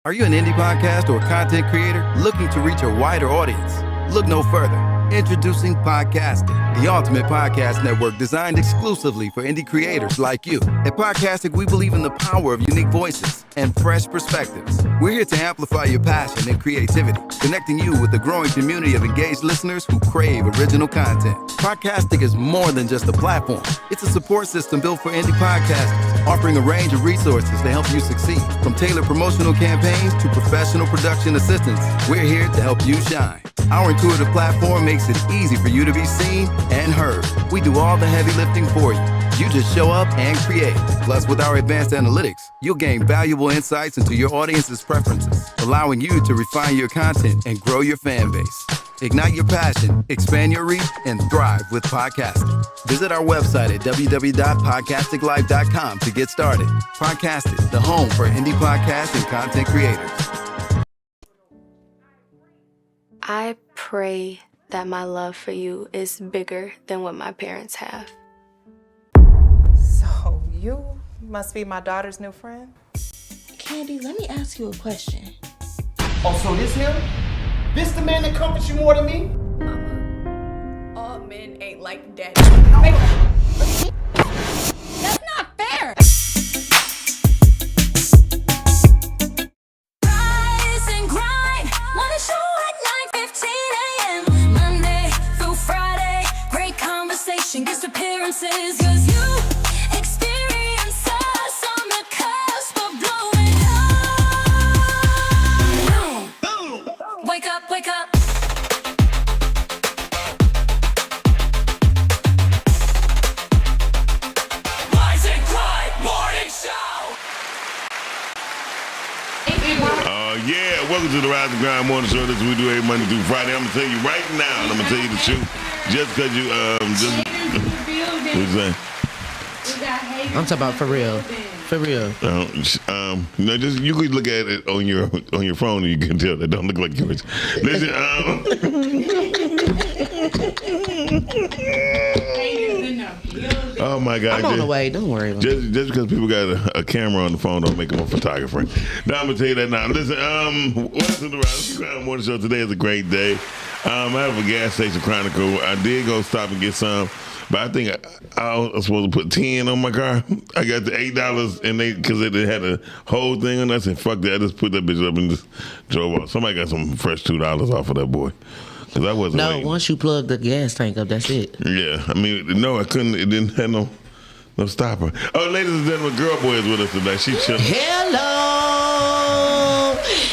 Are you an indie podcast or content creator looking to reach a wider audience? Look no further. Introducing Podcastic, the ultimate podcast network designed exclusively for indie creators like you. At Podcastic, we believe in the power of unique voices and fresh perspectives. We're here to amplify your passion and creativity, connecting you with the growing community of engaged listeners who crave original content. Podcastic is more than just a platform. It's a support system built for indie podcasters, offering a range of resources to help you succeed. From tailored promotional campaigns to professional production assistance, we're here to help you shine. Our intuitive platform makes it easy for you to be seen and heard. We do all the heavy lifting for you. You just show up and create. Plus, with our advanced analytics, you'll gain valuable insights into your audience's preferences, allowing you to refine your content and grow your fan base. Ignite your passion, expand your reach, and thrive with podcasting. Visit our website at www.podcasticlife.com to get started. Podcastic, the home for indie podcasts and content creators. I pray that my love for you is bigger than what my parents have. So you must be my daughter's new friend? Candy, let me ask you a question. Oh, so this him? This the man that comforts you more than me? Mama, all men ain't like daddy. That's not fair! Rise and grind, wanna show at 9:15 a.m. Monday through Friday, great conversation, guest appearances, 'cause you experience us on the cusp of blowing up. Boom. Wake up, wake up. Yeah, welcome to the Rise and Grind Morning Show. This is what we do every Monday through Friday. I'm gonna tell you right now, and I'm gonna tell you the truth. Just because you what you saying? I'm talking about for real. For real. Just you could look at it on your phone and you can tell that don't look like yours. Listen, oh my God! I'm on the way. Don't worry. Just because people got a camera on the phone don't make them a photographer. Now I'm gonna tell you that now. Listen, what's in the Rise and Grind Morning Show? Today is a great day. I have a gas station chronicle. I did go stop and get some. But I think I was supposed to put 10 on my car. I got the $8 and because they had a whole thing on it. I said, fuck that. I just put that bitch up and just drove off. Somebody got some fresh $2 off of that boy. Because I wasn't waiting. Once you plug the gas tank up, that's it. Yeah. I mean, no, I couldn't. It didn't have no stopper. Oh, ladies and gentlemen, Girl Boy is with us today. She's chilling.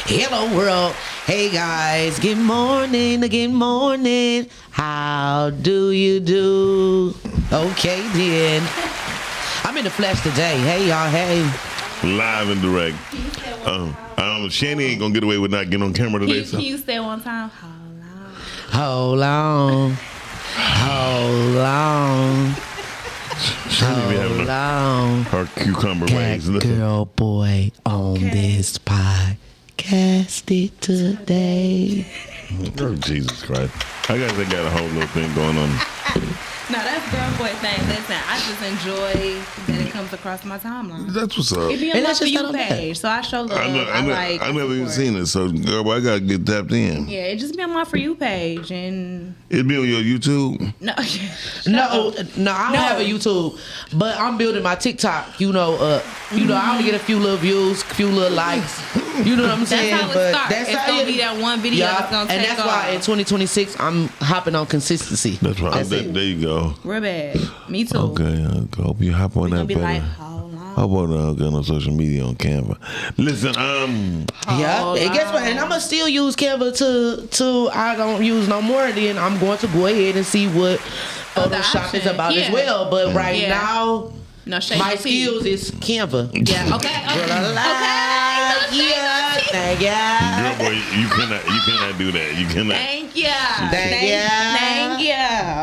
Hello, world. Hey, guys. Good morning. Good morning. How do you do? Okay, then. I'm in the flesh today. Hey, y'all. Hey. Live and direct. Shani ain't going to get away with not getting on camera today. Can you say one time? Hold on. Hold on. Shani be having her cucumber wings. Girl Boy on this podcast it today. Oh, Jesus Christ. I guess they got a whole little thing going on. No, that's Girl Boy thing. Listen, I just enjoy that it comes across my timeline. That's what's up. It be on my For You page, so I show love. I never even seen it, so Girl Boy, I gotta get tapped in. Yeah, it just be on my For You page, and it be on your YouTube. No, I don't have a YouTube, but I'm building my TikTok. I only get a few little views, a few little likes. You know what I'm saying? That's how it starts. It's gonna be that one video that's gonna take off. And that's why in 2026 I'm hopping on consistency. That's right. There you go. Real bad. Me too. Okay, I hope you hop on that better. Like, how about get on social media on Canva? Listen, yeah, and guess what? And I'm gonna still use Canva till I don't use no more. Then I'm going to go ahead and see what Photoshop is about as well. But right now, my skills is Canva. Yeah. Okay. Thank you. Girl Boy, you cannot do that. You cannot. Thank you.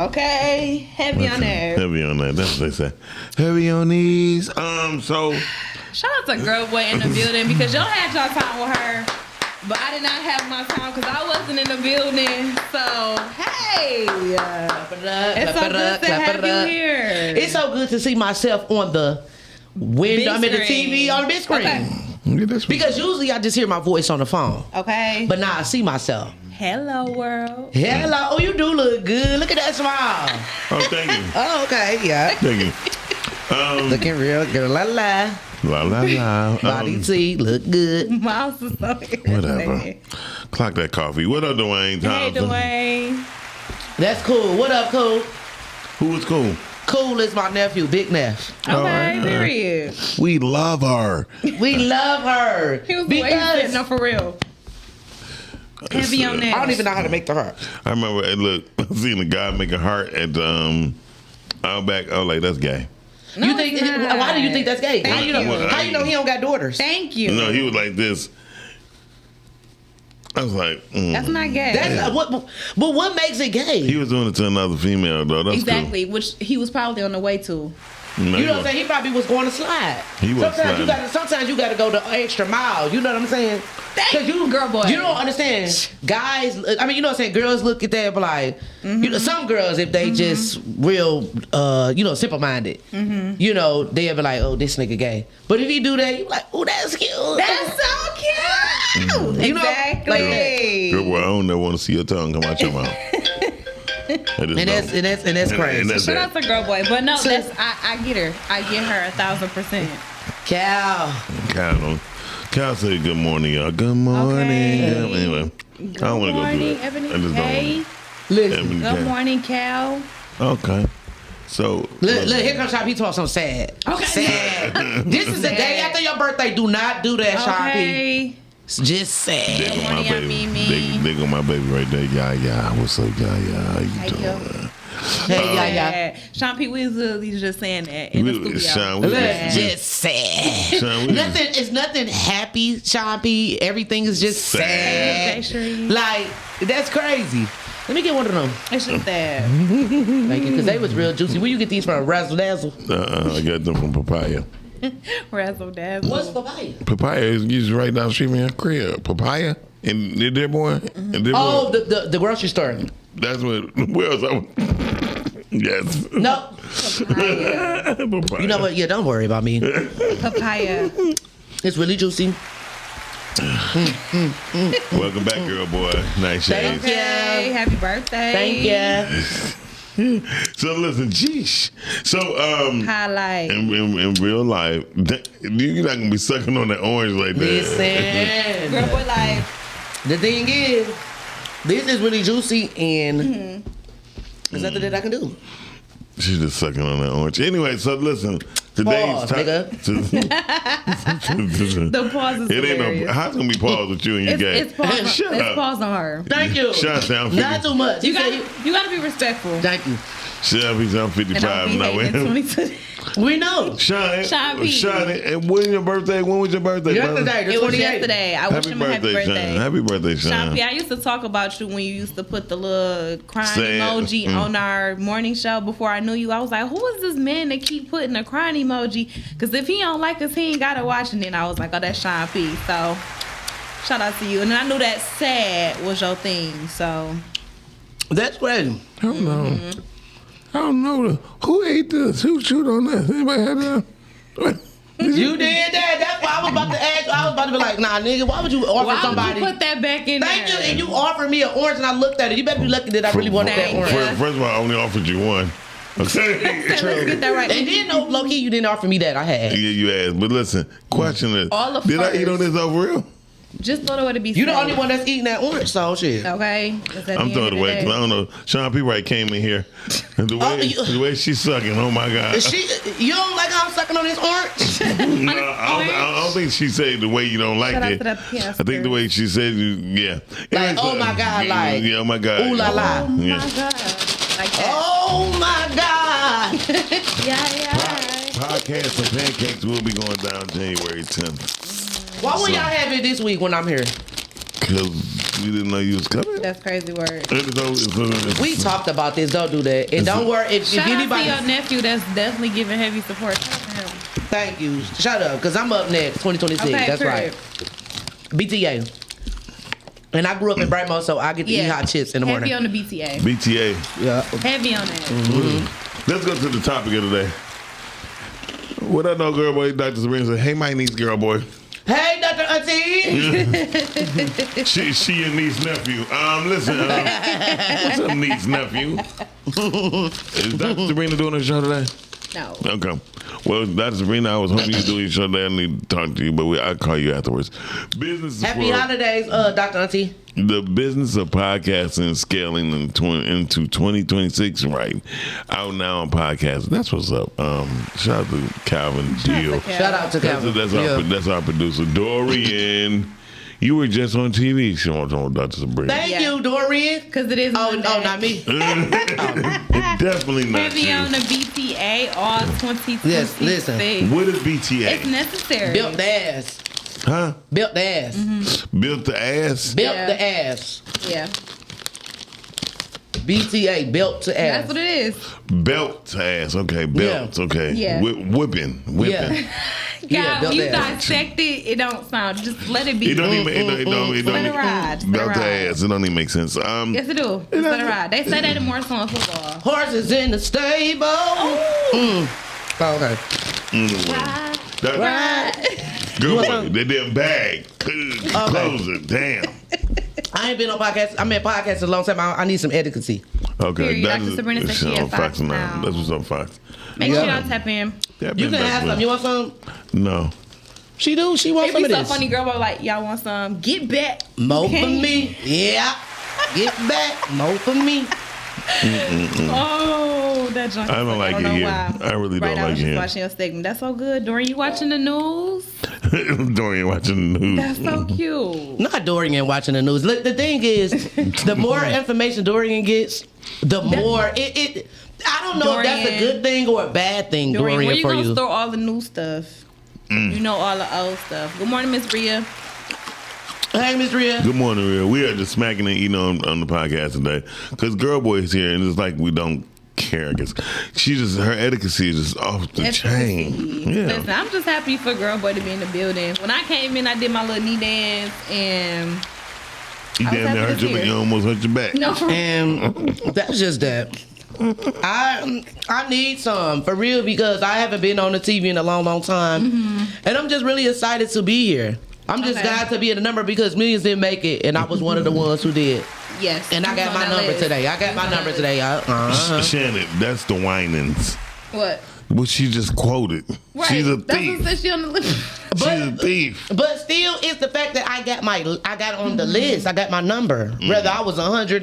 Okay. Heavy on that. Heavy on that. That's what they say. Heavy on these. So. Shout out to Girl Boy in the building because y'all had y'all time with her, but I did not have my time because I wasn't in the building. So hey, it's so good to have you here. It's so good to see myself on the window. I'm in the TV on the big screen. Okay. Yeah, that's Because usually I just hear my voice on the phone. Okay. But now I see myself. Hello, world. Hello. Oh, you do look good. Look at that smile. Oh, thank you. Oh, okay. Yeah. Thank you. Looking real good. La la. La la la. Body T. Look good. Miles is so Whatever. Clock that coffee. What up, Dwayne Hey, Thompson? Dwayne. That's cool. What up, Cool? Who is cool? Cool is my nephew, Big Neff. Okay, period. We love her. We love her. He was the way he said, no, for real. Heavy on that. I don't even know how to make the heart. I remember, look, I seen a guy make a heart at Outback. I was like, that's gay. No, You think? it's not. Why do you think that's gay? How you know? you. How you know he don't got daughters? Thank you. No, he was like this. I was like, That's not gay. That's what. But what makes it gay? he was doing it to another female, though. That's exactly, which he was probably on the way to. Cool. No, You know what I'm saying? He probably was going to slide. He was sliding. Sometimes you gotta go the extra mile. You know what I'm saying? Thank you, girl boy. You don't understand. Guys, I mean, you know what I'm saying? Girls look at that, but like, you know, some girls, if they just real, simple minded, you know, they'll be like, oh, this nigga gay. But if you do that, you like, oh, that's cute. That's so cute. You know, Exactly. like that. Girl, boy, I don't never want to see your tongue come out your mouth. And that's crazy. And that's Shout out that. to girl boy, but no, that's I get her. I get her 1,000%. Cal. Kyle said good morning, y'all. Good morning. Okay. Anyway, I don't want to go do that. Ebony I just K. don't. Listen. Ebony Good K. morning, Cal. Okay. So Look, here comes Sean P talking something sad. Okay. Sad. This is the day after your birthday. Do not do that, Sean P. Okay. It's just sad. there go my morning, baby. Mimi. There go my baby right there. Yeah. What's up, yeah? How you How you doing? Hey, yeah. Sean P. Weasley's just saying that in the studio. Sean, Look, we- just sad. Sean, we- Nothing. It's nothing happy, Sean P. Everything is just sad. Sad. Like that's crazy. Let me get one of them. It's just that. Thank you, because they was real juicy. Where you get these from? Razzle Dazzle. I got them from Papaya. Razzle dazzle. What's papaya? Papaya is usually right down the street from your crib. Papaya and Dearborn. And Dearborn. Oh, the grocery store. That's what. Where else? Yes. No. Papaya. You know what? Yeah, don't worry about me. Papaya. It's really juicy. Welcome back, girl boy. Nice shades. Thank you. Hey, happy birthday. Thank you. So listen, geesh. So Highlight. in real life, you're not gonna be sucking on that orange like that. Listen. Girl boy life. The thing is, this is really juicy and there's nothing that I can do. She's just sucking on that orange. Anyway, so listen, Pause, today's The pause is It ain't hilarious. no. How's it gonna be paused with you and your It's, gay? it's pause. Shut It's up. pause on her. Thank you. Shut down. Not too much. You gotta be respectful. Thank you. Shut up. He's on And 55 don't now. behave in 22. We know. Sean, Sean P. and when your birthday? When was your birthday, brother? Yesterday, the It was 28th. yesterday. I wish Happy him a happy birthday, Sean. birthday. Happy birthday, Sean Sean. P, I used to talk about you when you used to put the little crying Sad. emoji on our morning show before I knew you. I was like, who is this man that keep putting a crying emoji? Because if he don't like us, he ain't got to watch. And then I was like, oh, that's Sean P. So shout out to you. And I knew that sad was your thing. So That's crazy. I don't know. I don't know. Who ate this? Who chewed on this? Anybody had that? You did that. That's why I was about to ask. I was about to be like, nah, nigga, why would you offer why somebody? would you put that back in Thank you. there? And you offered me an orange and I looked at it. You better be lucky that I really wanted that Thank orange. you. First of all, I only offered you one. Okay. Let's get that right. And then, no, low key, you didn't offer me that. I had. Yeah, you asked. But listen, question is, All of did I first. eat on this over real? Just thought it would be You the safe. only one that's eating that orange, so shit. Okay. I'm throwing it away because I don't know. Sean P. Wright came in here. And the way she's sucking, oh my God. Is she, you don't like how I'm sucking on this orange? No, I don't think she said the way you don't like Shout out it. to that I pastor. think the way she said, yeah. Like, oh my God, like, yeah, oh my God. ooh la la. Oh my Yeah. God. Like that. Oh my God. Yeah. Podcast and Pancakes will be going down January 10th. Why would y'all have it this week when I'm here? Because we didn't know you was coming. That's crazy word. We talked about this. Don't do that. And don't worry if Shout out anybody. to your nephew that's definitely giving heavy support. Shout out to him. Thank you. Shut up, because I'm up next, 2026. Okay, That's period. right. BTA. And I grew up in Brightmore, so I get to eat hot chips in the morning. Heavy on the BTA. BTA. Yeah. Heavy on that. Let's go to the topic of the day. What I know, girl boy, Dr. Sabrina said, hey, my niece, girl boy. Hey, Dr. Auntie. she your niece nephew. Listen. What's up, niece nephew? Is Dr. Sabrina doing her show today? No. Okay. Well, Dr. Sabrina, I was hoping you'd do your show today. I need to talk to you, but I'll call you afterwards. Happy holidays, Dr. Auntie. The business of podcasting and scaling into 2026, right? Out now on podcasting. That's what's up. Shout out to Calvin Deal. Shout out to Calvin. That's our producer, Dorian. You were just on TV, Dr. Sabrina. Thank you, Dorian. Because it is. Oh, not me. Definitely not. Heavy on the BTA all 2026. Yes, listen. What is BTA? It's necessary. Built the ass. Huh? Built the ass. Mm-hmm. Built the ass? Built the ass. Yeah. BTA, built to ass. That's what it is. Belt to ass. Okay, belt. Yeah. Okay. Yeah. Whipping. Yeah. God, when you built ass. dissect it don't sound. Just let it be. It don't even. It don't. Let it ride. Belt to ass. It don't even make sense. Yes, it do. Just let it ride. They say that in more so in football. Horses in the stable. Okay. Right. Good one. They didn't bag. Close it. Damn. I ain't been on podcasts. I mean, podcasts a long time. I need some etiquette. Okay. Dr. Sabrina said she at Fox now. That's what's on Fox. Make sure y'all tap in. You can have some. You want some? No. She do. She wants some of It be this. so funny, girl. But like, y'all want some? Get back. More for me. Yeah. Get back. More for me. Oh, that junk. I don't like it here. I really don't like it here. Watching your segment. That's so good. Dorian, you watching the news? Dorian watching the news. That's so cute. Not Dorian watching the news. Look, the thing is, the more information Dorian gets, the more it. I don't know if that's a good thing or a bad thing, Dorian, where you for gonna you. store all the new stuff? You know all the old stuff. Good morning, Miss Rhea. Hey, Miss Rhea. Good morning, Rhea. We are just smacking and eating on the podcast today because Girl Boy is here, and it's like we don't care. I guess her etiquette is just off the chain. Yeah. Listen, I'm just happy for Girl Boy to be in the building. When I came in, I did my little knee dance, and you damn near hurt you almost hurt your back. No, and that's just that. I need some for real because I haven't been on the TV in a long time, and I'm just really excited to be here. I'm just glad to be in the number because millions didn't make it, and I was one of the ones who did. Yes. And I got my number today. Shannon, that's the Winans. What? What she just quoted. Right. She's a That's thief. what said she on the list. She's a thief. But still, it's the fact that I got on the list. I got my number. Whether I was 100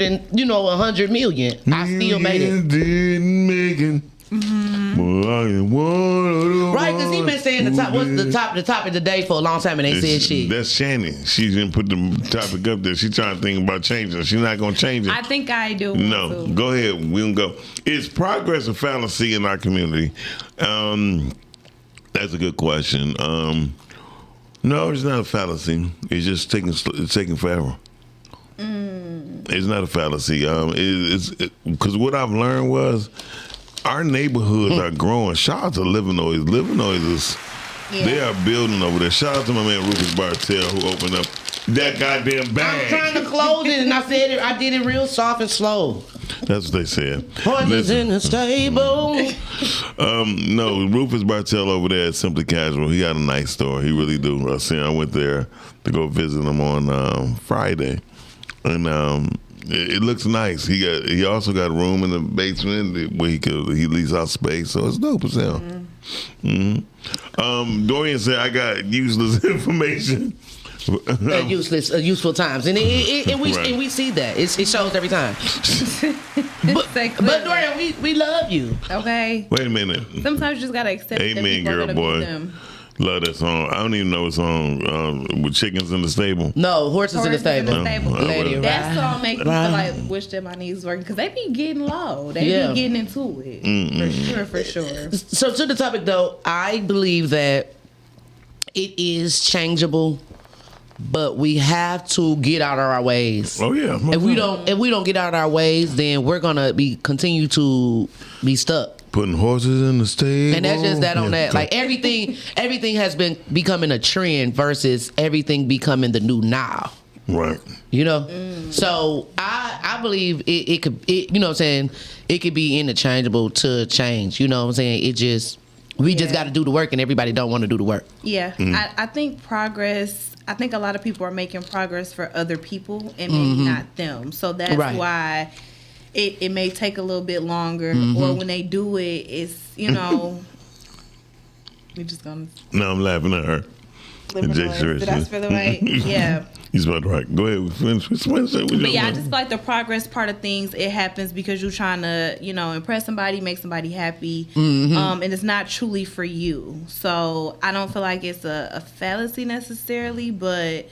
million, I still made it. Didn't make it. Right, because he been saying the topic of the day for a long time, and they said shit. That's Shannon. She didn't put the topic up there. She trying to think about changing it. She's not going to change it. I think I do. No, go ahead. We can go. Is progress a fallacy in our community? That's a good question. No, it's not a fallacy. It's just taking forever. It's not a fallacy. Because what I've learned was our neighborhoods are growing. Shout out to Livernois. Livernois is they are building over there. Shout out to my man Rufus Bartell who opened up that goddamn bag. I'm trying to close it, and I said it. I did it real soft and slow. That's what they said. Horses in the stable. No, Rufus Bartell over there at Simply Casual. He got a nice store. He really do. I went there to go visit him on Friday, and it looks nice. He also got a room in the basement where he leases out space, so it's dope as hell. Dorian said I got useless information. Useful times, and we see that it shows every time. but Dorian, we love you. Okay. Wait a minute. Sometimes you just gotta accept. Amen, girl, boy. Love that song. I don't even know what song with chickens in the stable. No, horses in the stable. That song make me feel like wish that my knees working because they be getting low. They be getting into it for sure. So to the topic though, I believe that it is changeable, but we have to get out of our ways. Oh yeah. If we don't get out of our ways, then we're gonna continue to be stuck. Putting horses in the stable. And that's just that on that. Like everything has been becoming a trend versus everything becoming the new now. Right. You know? So I believe it could you know what I'm saying, it could be interchangeable to change. You know what I'm saying? It just We just got to do the work, and everybody don't want to do the work. Yeah, I think progress. I think a lot of people are making progress for other people and maybe not them. So that's why it may take a little bit longer, or when they do it, it's we just gonna. No, I'm laughing at her. Did I spell it right? Yeah. You spelled it right. Go ahead. Finish. But yeah, I just feel like the progress part of things, it happens because you're trying to, impress somebody, make somebody happy, and it's not truly for you. So I don't feel like it's a fallacy necessarily, but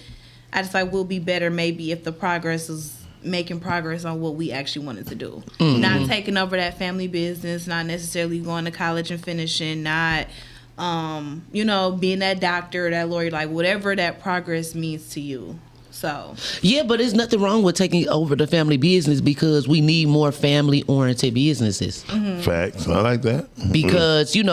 I just like we'll be better maybe if the progress is making progress on what we actually wanted to do. Not taking over that family business, not necessarily going to college and finishing, not being that doctor, that lawyer, like whatever that progress means to you. So yeah, but there's nothing wrong with taking over the family business because we need more family-oriented businesses. Facts. I like that. Because you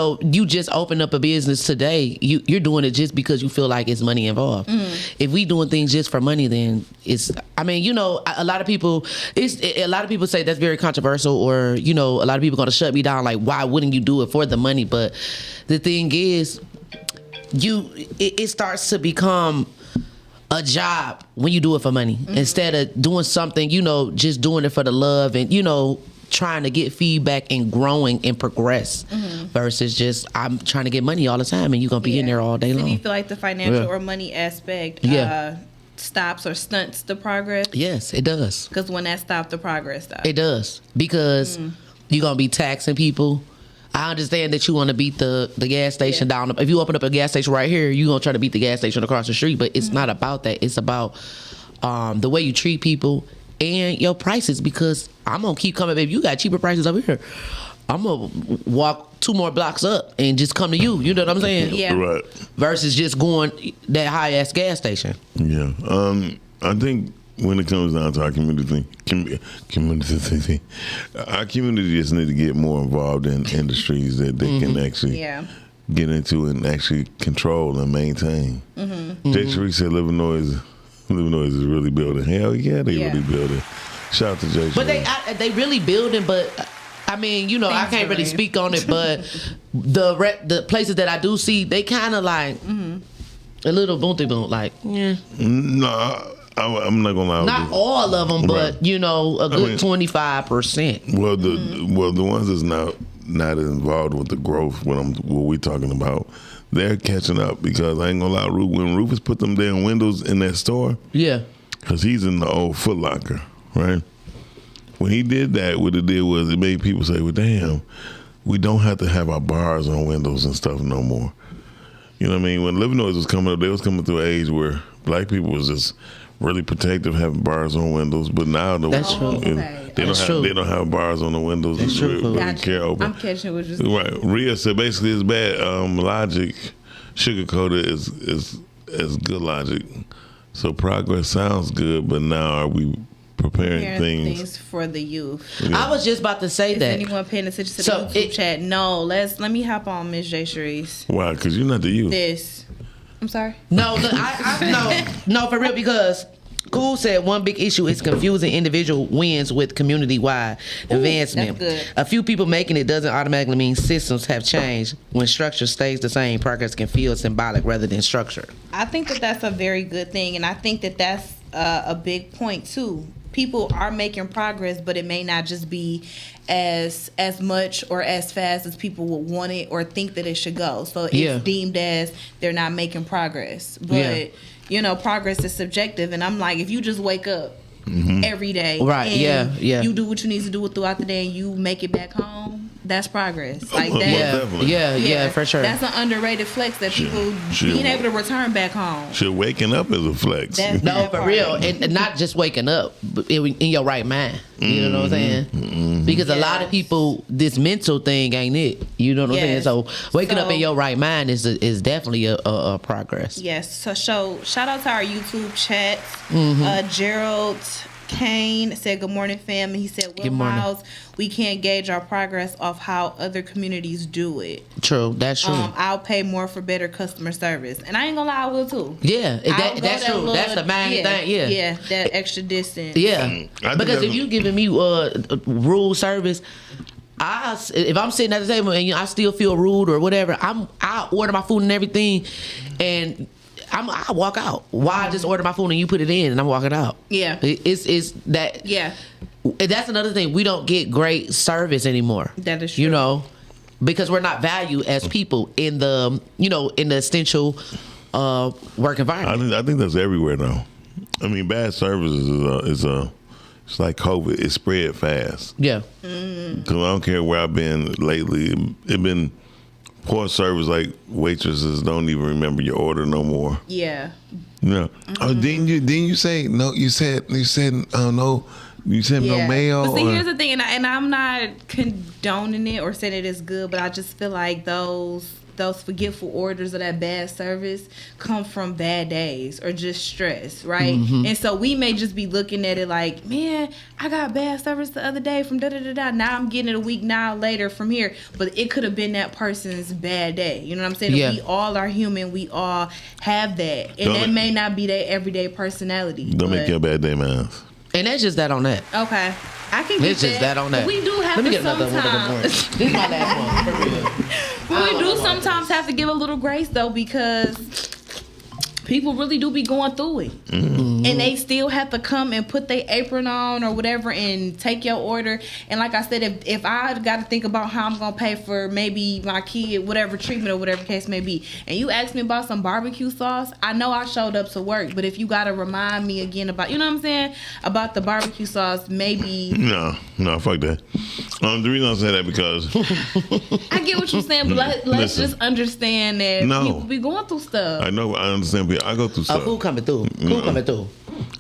just open up a business today. You're doing it just because you feel like it's money involved. If we doing things just for money, then it's. I mean, a lot of people. A lot of people say that's very controversial, or a lot of people gonna shut me down. Like, why wouldn't you do it for the money? But the thing is, it starts to become a job when you do it for money instead of doing something, just doing it for the love and, trying to get feedback and growing and progress versus just I'm trying to get money all the time and you're going to be in there all day long. Do you feel like the financial or money aspect stops or stunts the progress? Yes, it does. Because when that stops, the progress stops. It does. Because you're going to be taxing people. I understand that you want to beat the gas station down. If you open up a gas station right here, you're going to try to beat the gas station across the street. But it's not about that. It's about the way you treat people and your prices. Because I'm going to keep coming. If you got cheaper prices over here, I'm going to walk 2 more blocks up and just come to you. You know what I'm saying? Yeah. Right. Versus just going that high-ass gas station. Yeah. I think when it comes down to our community, our community just need to get more involved in industries that they can actually get into and actually control and maintain. Jay Sheree said Livernois is really building. Hell yeah, they really building. Shout out to Jay Sheree. But they really building, but I mean, I can't really speak on it, but the places that I do see, they kind of like a little boonty boom, like, yeah. No, I'm not gonna lie. Not all of them, but a good 25%. Well, the ones that's not involved with the growth, what we talking about, they're catching up because I ain't gonna lie. When Rufus put them damn windows in that store, because he's in the old Foot Locker, right? When he did that, what it did was it made people say, "Well, damn, we don't have to have our bars on windows and stuff no more." You know what I mean? When Livernois was coming up, they was coming through an age where black people was just really protective, having bars on windows, but now they don't have bars on the windows. That's true. Really care open. I'm catching what you're saying. Right. Rhea said basically it's bad. Logic, sugarcoated is good logic. So progress sounds good, but now are we preparing things for the youth? Yeah. I was just about to say that. Is anyone paying attention to the YouTube chat? No. Let me hop on Miss J. Sharice. Why? Because you're not the youth. I'm sorry. No, no, for real, because Cool said one big issue is confusing individual wins with community-wide advancement. That's good. A few people making it doesn't automatically mean systems have changed. When structure stays the same, progress can feel symbolic rather than structure. I think that that's a very good thing, and I think that that's a big point too. People are making progress, but it may not just be as much or as fast as people would want it or think that it should go. So it's deemed as they're not making progress. But progress is subjective, and I'm like, if you just wake up every day, right? And you do what you need to do throughout the day, and you make it back home. That's progress. Like that. Yeah, for sure. That's an underrated flex that people being able to return back home. Shit, waking up is a flex. No, for real, and not just waking up, but in your right mind. You know what I'm saying? Because a lot of people, this mental thing ain't it. You know what I'm saying? So waking up in your right mind is definitely a progress. Yes. So shout out to our YouTube chat. Gerald Kane said, "Good morning, fam." And he said, "Well, Miles, we can't gauge our progress off how other communities do it." True, that's true. I'll pay more for better customer service, and I ain't gonna lie, I will too. Yeah, that's true. That's the main thing. Yeah, that extra distance. Yeah, because if you giving me rural service, if I'm sitting at the table and I still feel rude or whatever, I order my food and everything, and I walk out. Why just order my food and you put it in and I'm walking out? Yeah, it's that. Yeah, that's another thing. We don't get great service anymore. That is true. You know, because we're not valued as people in the essential work environment. I think that's everywhere though. I mean, bad service is it's like COVID. It spread fast. Yeah. Because I don't care where I've been lately. It been poor service. Like waitresses don't even remember your order no more. Yeah. Yeah. Oh, didn't you say no? You said no. You said no mayo. But see, here's the thing, and I'm not condoning it or saying it is good, but I just feel like those forgetful orders or that bad service come from bad days or just stress, right? Mm-hmm. And so we may just be looking at it like, man, I got bad service the other day from da-da-da-da. Now I'm getting it a week now later from here. But it could have been that person's bad day. You know what I'm saying? Yeah. We all are human. We all have that. And that may not be their everyday personality. Don't make your bad day, man. And that's just that on that. Okay. I can get it's just that on that. We do have Let me to get another one of them sometimes. points. This is my last one. For real. We do sometimes have to give a little grace though, because people really do be going through it, and they still have to come and put their apron on or whatever and take your order. And like I said, if I got to think about how I'm gonna pay for maybe my kid whatever treatment or whatever case may be, and you ask me about some barbecue sauce, I know I showed up to work, but if you got to remind me again about, you know what I'm saying, about the barbecue sauce, maybe No, fuck that. The reason I say that because I get what you're saying, but let's Listen. just understand that people be going through stuff. I know, I understand. I go through stuff. Who coming through? Who coming through?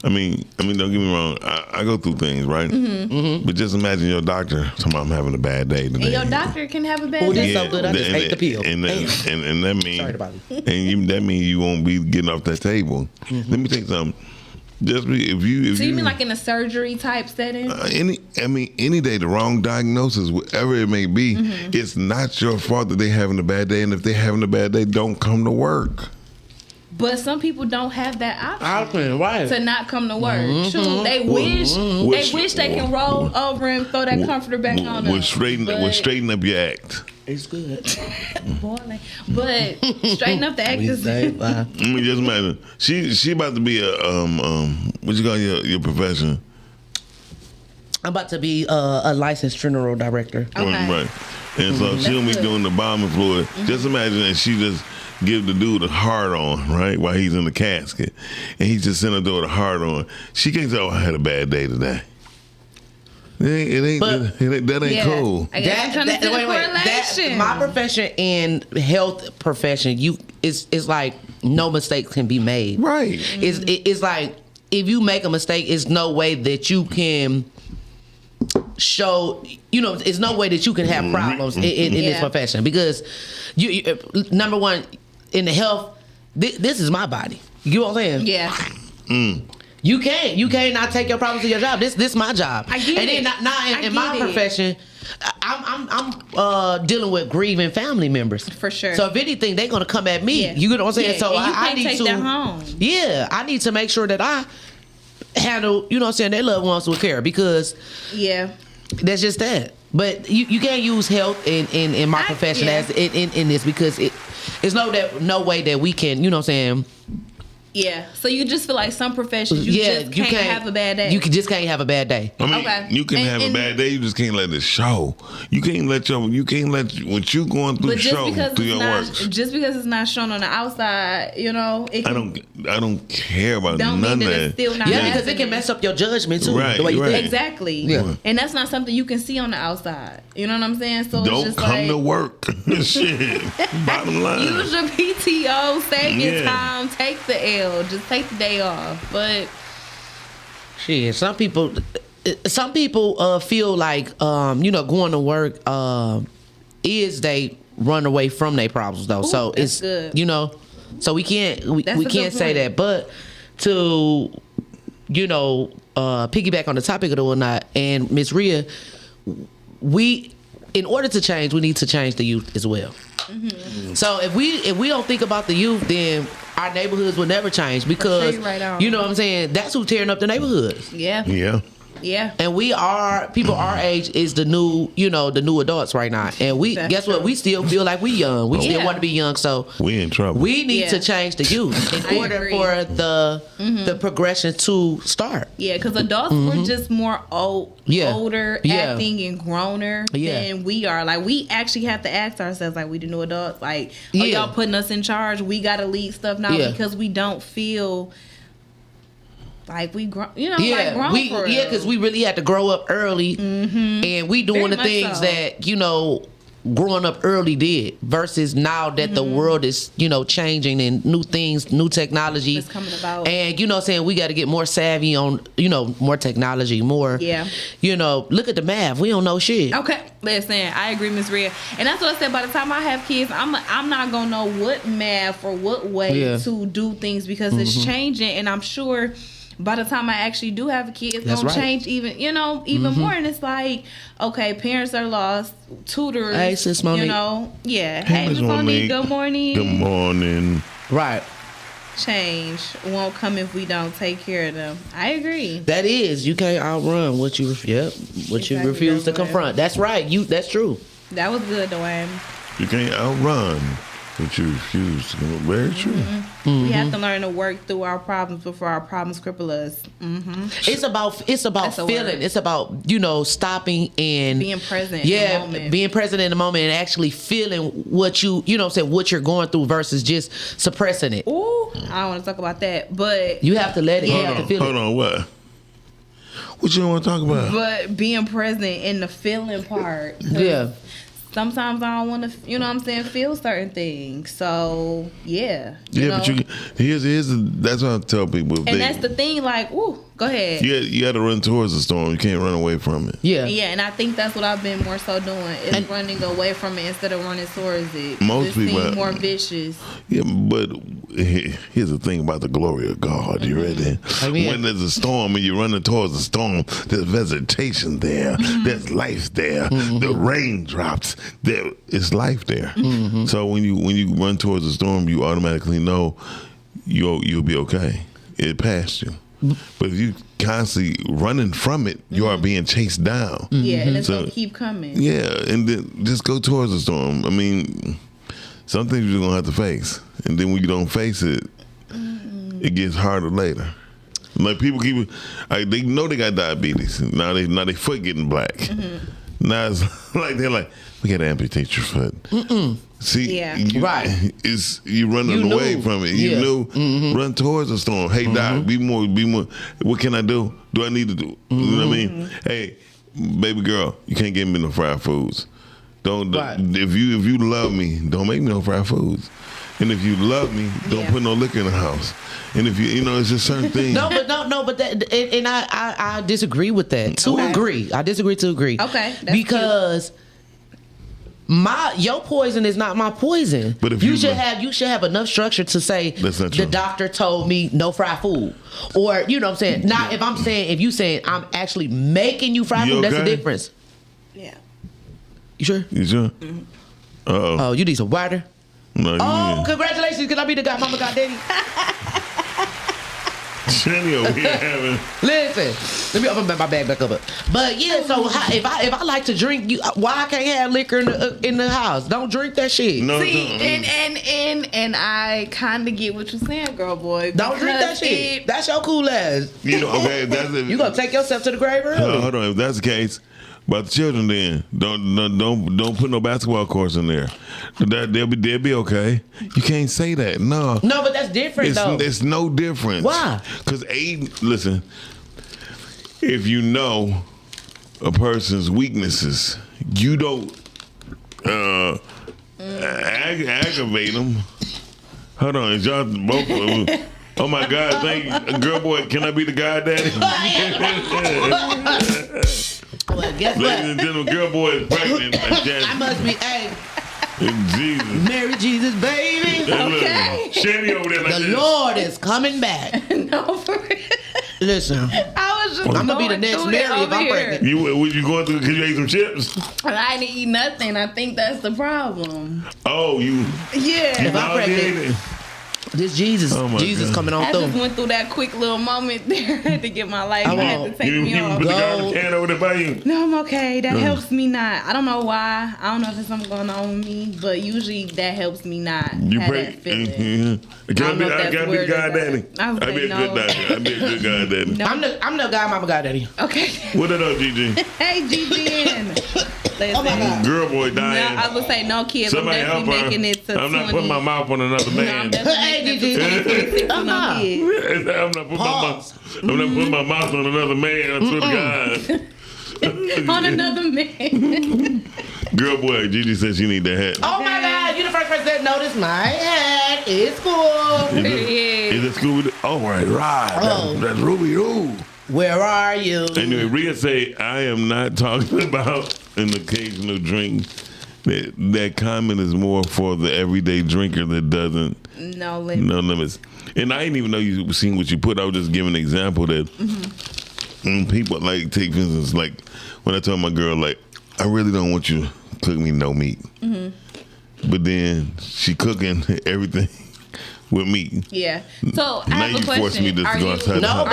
I mean, don't get me wrong. I go through things, right? Mm-hmm. But just imagine your doctor. I'm having a bad day today. And your doctor can have a bad Oh, day. that's so good. I just ate the pill. And that means, Sorry about it. that means you won't be getting off that table. Mm-hmm. Let me tell you something. Just if you mean like in a surgery type setting? any day, the wrong diagnosis, whatever it may be, it's not your fault that they having a bad day. And if they having a bad day, don't come to work. But some people don't have that option Right. to not come to work. True, they wish they can roll over and throw that comforter back on them. Straighten up your act. It's good. Boy, but straighten up the act is I mean, just imagine she about to be a what you call your profession? I'm about to be a licensed funeral director. Okay. Right. And so she'll be doing the bombing fluid. Just imagine that she just give the dude a hard on, right, while he's in the casket, and he's just sitting there with a hard on. She can't say, "Oh, I had a bad day today." That ain't cool. I guess I'm trying to see the correlation. My profession and health profession, it's like no mistakes can be made. Right. It's like if you make a mistake, it's no way that you can show. It's no way that you can have problems in this profession, because you number one in the health. This is my body. You know what I'm saying? Yeah. You can't not take your problems to your job. This my job. I get and then now in my profession, I'm dealing with grieving family members. For sure. So if anything, they're gonna come at me. Yeah. You know what I'm saying? Yeah. So and you I can't need take to that home. Yeah, I need to make sure that I handle, you know what I'm saying, their loved ones with care, because that's just that. But you can't use health in my profession as in this, because it's no way that we can, you know what I'm saying. Yeah, so you just feel like some professions you just can't have a bad day. You just can't have a bad day. I mean, you can have a bad day. You just can't let it show. You can't let what you going through show through your works. Just because it's not shown on the outside, it can, I don't care about don't none mean of that that. it's still not because it can mess up your judgment too. Right, the way you think. Exactly. Yeah. And that's not something you can see on the outside. You know what I'm saying? So Don't it's just come to work. Shit. Bottom line. Use your PTO, save your time, take the L, just take the day off. But shit, some people feel like going to work is they run away from their problems though. So it's good. So we can't say that. But to piggyback on the topic of the whatnot, and Miss Rhea, in order to change, we need to change the youth as well. Mm-hmm. So if we don't think about the youth, then our neighborhoods will never change, because right on. you know what I'm saying, that's who's tearing up the neighborhoods. Yeah. Yeah. Yeah. And people our age is the new, the new adults right now. And guess what? We still feel like we young. We still want to be young. So we in trouble. We need to change the youth in order for the progression to start. Yeah, because adults were just more older, acting and growner than we are. Like, we actually have to ask ourselves, like, we the new adults, like, are y'all putting us in charge? We got to lead stuff now because we don't feel like we grown, like grown for real. Because we really had to grow up early, and we doing the things that growing up early did, versus now that the world is changing and new things, new technology is coming about, and we got to get more savvy on more technology, more look at the math, we don't know shit. Okay, listen, I agree, Miss Rhea, and that's what I said. By the time I have kids, I'm not gonna know what math or what way to do things, because it's changing, and I'm sure by the time I actually do have a kid, it's gonna change even more. And it's like, okay, parents are lost, tutors, hey, Sis Monique. Hey, Miss Monique, good morning. Good morning. Right. Change won't come if we don't take care of them. I agree. That is, you can't outrun what you refuse to confront. That's right. That's true. That was good, Dwayne. You can't outrun what you refuse to confront. Very true. We have to learn to work through our problems before our problems cripple us. It's about feeling. It's about stopping and being present. In the moment. Being present in the moment and actually feeling what what you're going through versus just suppressing it. Ooh, I don't want to talk about that, but you have to let it. You have to feel it. Hold on, what? What you want to talk about? But being present in the feeling part. Yeah. Sometimes I don't want to, feel certain things. So, yeah. But that's what I tell people. And that's the thing, like, ooh, go ahead. You got to run towards the storm. You can't run away from it. Yeah, and I think that's what I've been more so doing, is running away from it instead of running towards it. Most people seem more vicious. Yeah, but here's the thing about the glory of God. You ready? When there's a storm and you're running towards the storm, there's vegetation there. There's life there. The raindrops. There is life there. So when you run towards the storm, you automatically know you'll be okay. It passed you. But if you constantly running from it, you are being chased down. Yeah, and it's gonna keep coming. Yeah, and then just go towards the storm. I mean, some things you're gonna have to face, and then when you don't face it, it gets harder later. Like people they know they got diabetes. Now they foot getting black. Now it's like they're like, we gotta amputate your foot. See, it's you running away from it. You knew, run towards the storm. Hey, Doc, be more. What can I do? Do I need to do? You know what I mean? Hey, baby girl, you can't give me no fried foods. Don't. If you love me, don't make me no fried foods. And if you love me, don't put no liquor in the house. And if it's just certain things. No, but that, and I disagree with that. I disagree to agree. Okay, because your poison is not my poison. But if you should have enough structure to say the doctor told me no fried food, or you know what I'm saying. Now, if you saying I'm actually making you fried food, that's the difference. Yeah. You sure? You sure? Oh, you need some water. No, congratulations! Can I be the godmama, goddaddy? Jenny over here having. Listen, let me open my bag back up. But yeah, so if I like to drink, why I can't have liquor in the house? Don't drink that shit. No, see, and I kind of get what you're saying, girl, boy. Don't drink that shit. That's your cool ass. Okay, that's it. You gonna take yourself to the grave early? Hold on, if that's the case. About the children, then don't put no basketball courts in there. They'll be okay. You can't say that. No, but that's different though. It's no different. Why? Because listen, if you know a person's weaknesses, you don't aggravate them. Hold on, is y'all both? Oh my God! Thank you, girl, boy. Can I be the guy daddy? Well, guess what? Ladies and gentlemen, girl boy is pregnant. I must be, Jesus. Mary Jesus, baby. Okay. Shanny over there like the Lord is coming back. No, for real. Listen. I was just I'm going to be the next Mary if I'm pregnant. You going through because you ate some chips? I didn't eat nothing. I think that's the problem. Oh, you. Yeah. If I'm pregnant. This Jesus coming on I through. just went through that quick little moment there. I had to get my life. I had to take me off. Put the garbage can over there by you. No, I'm okay. That helps me not. I don't know why. I don't know if there's something going on with me, but usually that helps me not You have pray. that feeling. I gotta be a goddaddy. I be a good daddy. I be a good goddaddy. No. I'm the godmama goddaddy. Okay. What it up, Gigi? Hey, Gigi. Oh my God. Girl, boy, dying. No, I would say no kids. Somebody I'm help definitely her. making it to I'm 20. not putting my mouth on another No, I'm man. definitely making it to 26 with no kids. I'm not putting my mouth on another man. I swear to God. On another man. Girl, boy, Gigi says she need that hat. Oh my God, you the first person that noticed my hat. It's cool. Is it Scooby? Oh, right. Oh. That's Ruby Roo. Where are you? Anyway, Rhea say, I am not talking about an occasional drink. That comment is more for the everyday drinker that doesn't No limits. No limits. And I didn't even know you seen what you put. I was just giving an example that people like, take for instance, like when I tell my girl, like, I really don't want you to cook me no meat. But then she cooking everything with meat. Yeah. So I Now have you a question. force me to go outside the house.